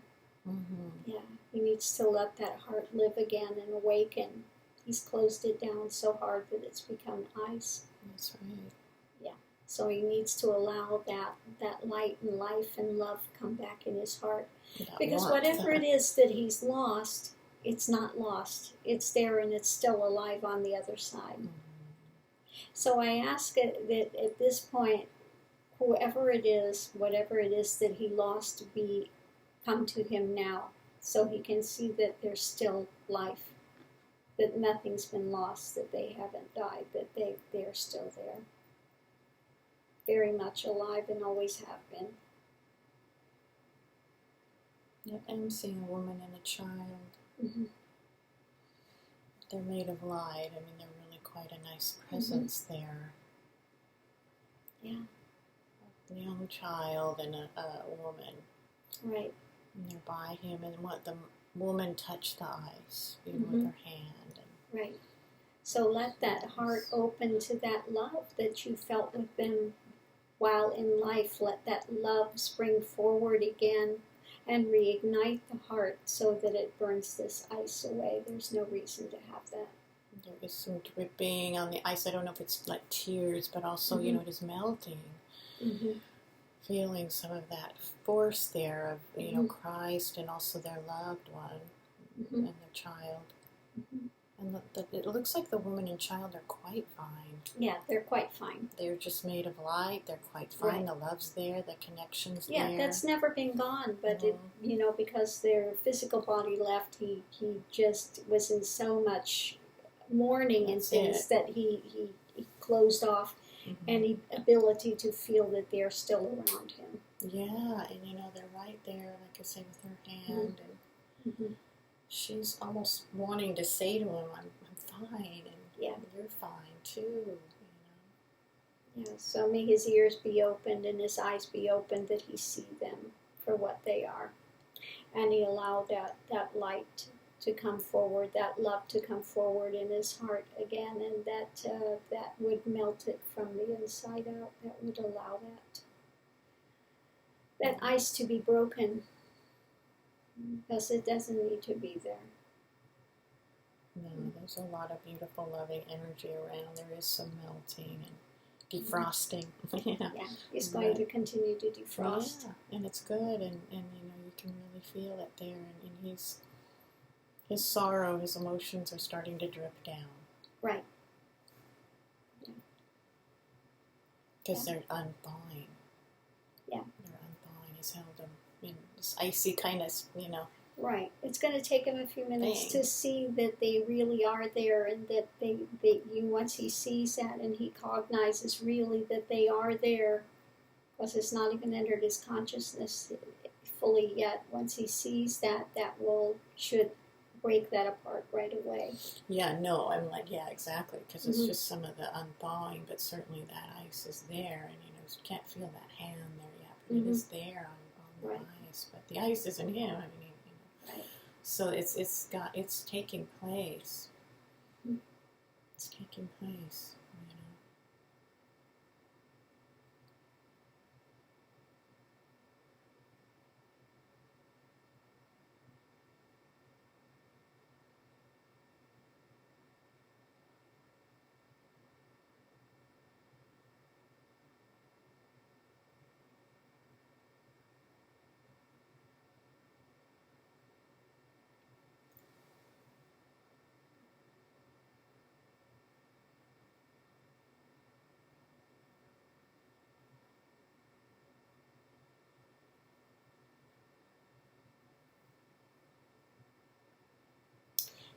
Mm-hmm. Yeah, he needs to let that heart live again and awaken. He's closed it down so hard that it's become ice. That's right. So he needs to allow that light and life and love come back in his heart. That Because warmth. whatever it is that he's lost, it's not lost. It's there and it's still alive on the other side. Mhm. So I ask it that at this point, whoever it is, whatever it is that he lost, to come to him now, so he can see that there's still life, that nothing's been lost, that they haven't died, that they're still there, very much alive and always have been. Yep, I'm seeing a woman and a child. Mm-hmm. They're made of light. I mean, they're really quite a nice presence there. Yeah. A young child and a woman. Right. And they're by him, and what the woman touched the ice, with her hand. And Right. So let that heart open to that love that you felt with them while in life. Let that love spring forward again and reignite the heart so that it burns this ice away. There's no reason to have that. there is some dripping on the ice. I don't know if it's like tears, but also, it is melting. Mm-hmm. Feeling some of that force there of, Mhm. Christ and also their loved one Mm-hmm. and their child. Mm-hmm. And it looks like the woman and child are quite fine. Yeah, they're quite fine. They're just made of light. They're quite fine. Right. The love's there. The connection's Yeah, there. that's never been gone, but Mhm. because their physical body left, he just was in so much mourning and That's things it. that he closed off. any ability to feel that they're still around him. Yeah, and they're right there, like I say, with her hand, and she's almost wanting to say to him, I'm fine, and you're fine too. Yeah, so may his ears be opened and his eyes be opened that he see them for what they are. And he allowed that light to come forward, that love to come forward in his heart again, and that would melt it from the inside out, that would allow that ice to be broken, because it doesn't need to be there. No, there's a lot of beautiful, loving energy around. There is some melting and defrosting. Yeah, he's going to continue to defrost. Yeah, and it's good, and you can really feel it there, and his sorrow, his emotions are starting to drip down. Right. Because they're unthawing. Yeah. They're unthawing. He's held them in this icy kind of, Right. It's going to take him a few minutes thing. to see that they really are there, and that once he sees that and he cognizes really that they are there, because it's not even entered his consciousness fully yet. Once he sees that should break that apart right away. Yeah, no, I'm like, yeah, exactly, because it's just some of the unthawing, but certainly that ice is there, and you can't feel that hand there yet, but it is there on the ice, but the ice isn't him. I mean, Right. so it's taking place. It's taking place.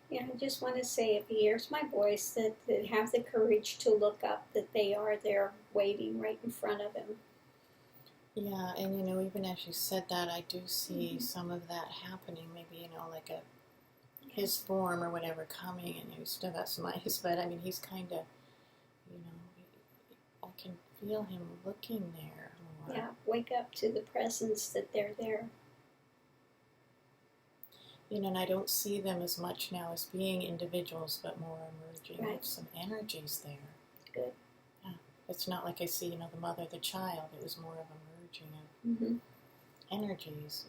Yeah, I just want to say, if he hears my voice, that have the courage to look up, that they are there waiting right in front of him. Yeah, and even as you said that, I do see some of that happening. Maybe like his form or whatever coming, and he's still got some ice, but I mean he's kind of, I can feel him looking there more. Yeah, wake up to the presence that they're there. And I don't see them as much now as being individuals, but more emerging Right. with some energies there. Good. Yeah, it's not like I see the mother, the child. It was more of emerging of energies.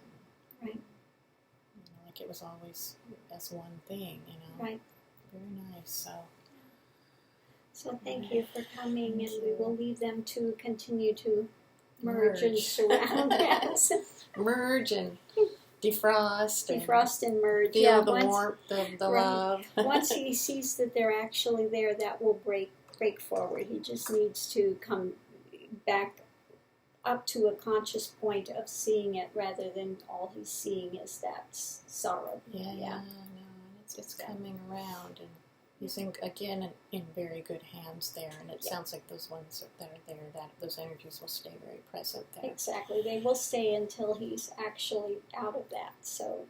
Right. Like it was always as one thing. Right. Very nice. So thank you for coming, and we will leave them to continue to merge and surround us. Merge and defrost. Defrost and merge. Feel the warmth of the love. Once he sees that they're actually there, that will break forward. He just needs to come back up to a conscious point of seeing it, rather than all he's seeing is that sorrow. Yeah. No, it's coming around, and he's in very good hands there, and it sounds like those ones that are there, that those energies will stay very present there. Exactly, they will stay until he's actually out of that. So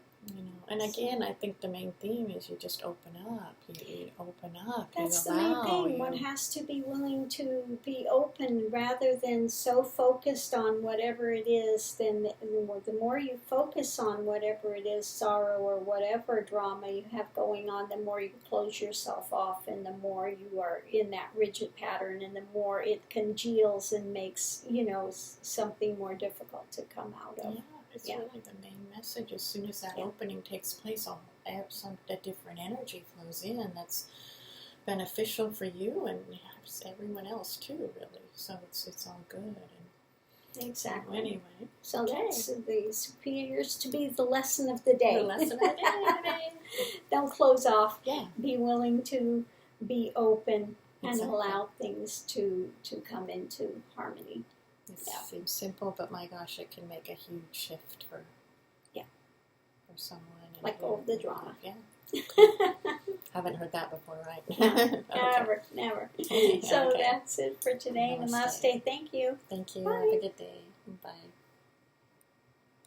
and again, I think the main theme is you just open up. You open up. That's you the main allow, thing. One has to be willing to be open, rather than so focused on whatever it is. Then the more you focus on whatever it is, sorrow or whatever drama you have going on, the more you close yourself off, and the more you are in that rigid pattern, and the more it congeals and makes something more difficult to come out of. Yeah. It's really the main message. As soon as that opening takes place, a different energy flows in that's beneficial for you and everyone else too, really. So it's all good. Exactly. Anyway. So that's the appears to be the lesson of the day. The lesson of the day. Don't close off. Yeah. Be willing to be open and Exactly. allow things to come into harmony. It seems simple, but my gosh, it can make a huge shift for someone. And Like over the drama. Yeah. Haven't heard that before, right? Never, never. So Okay. that's it for today. Namaste. Namaste. Thank you. Thank you. Bye. Have a good day. Bye.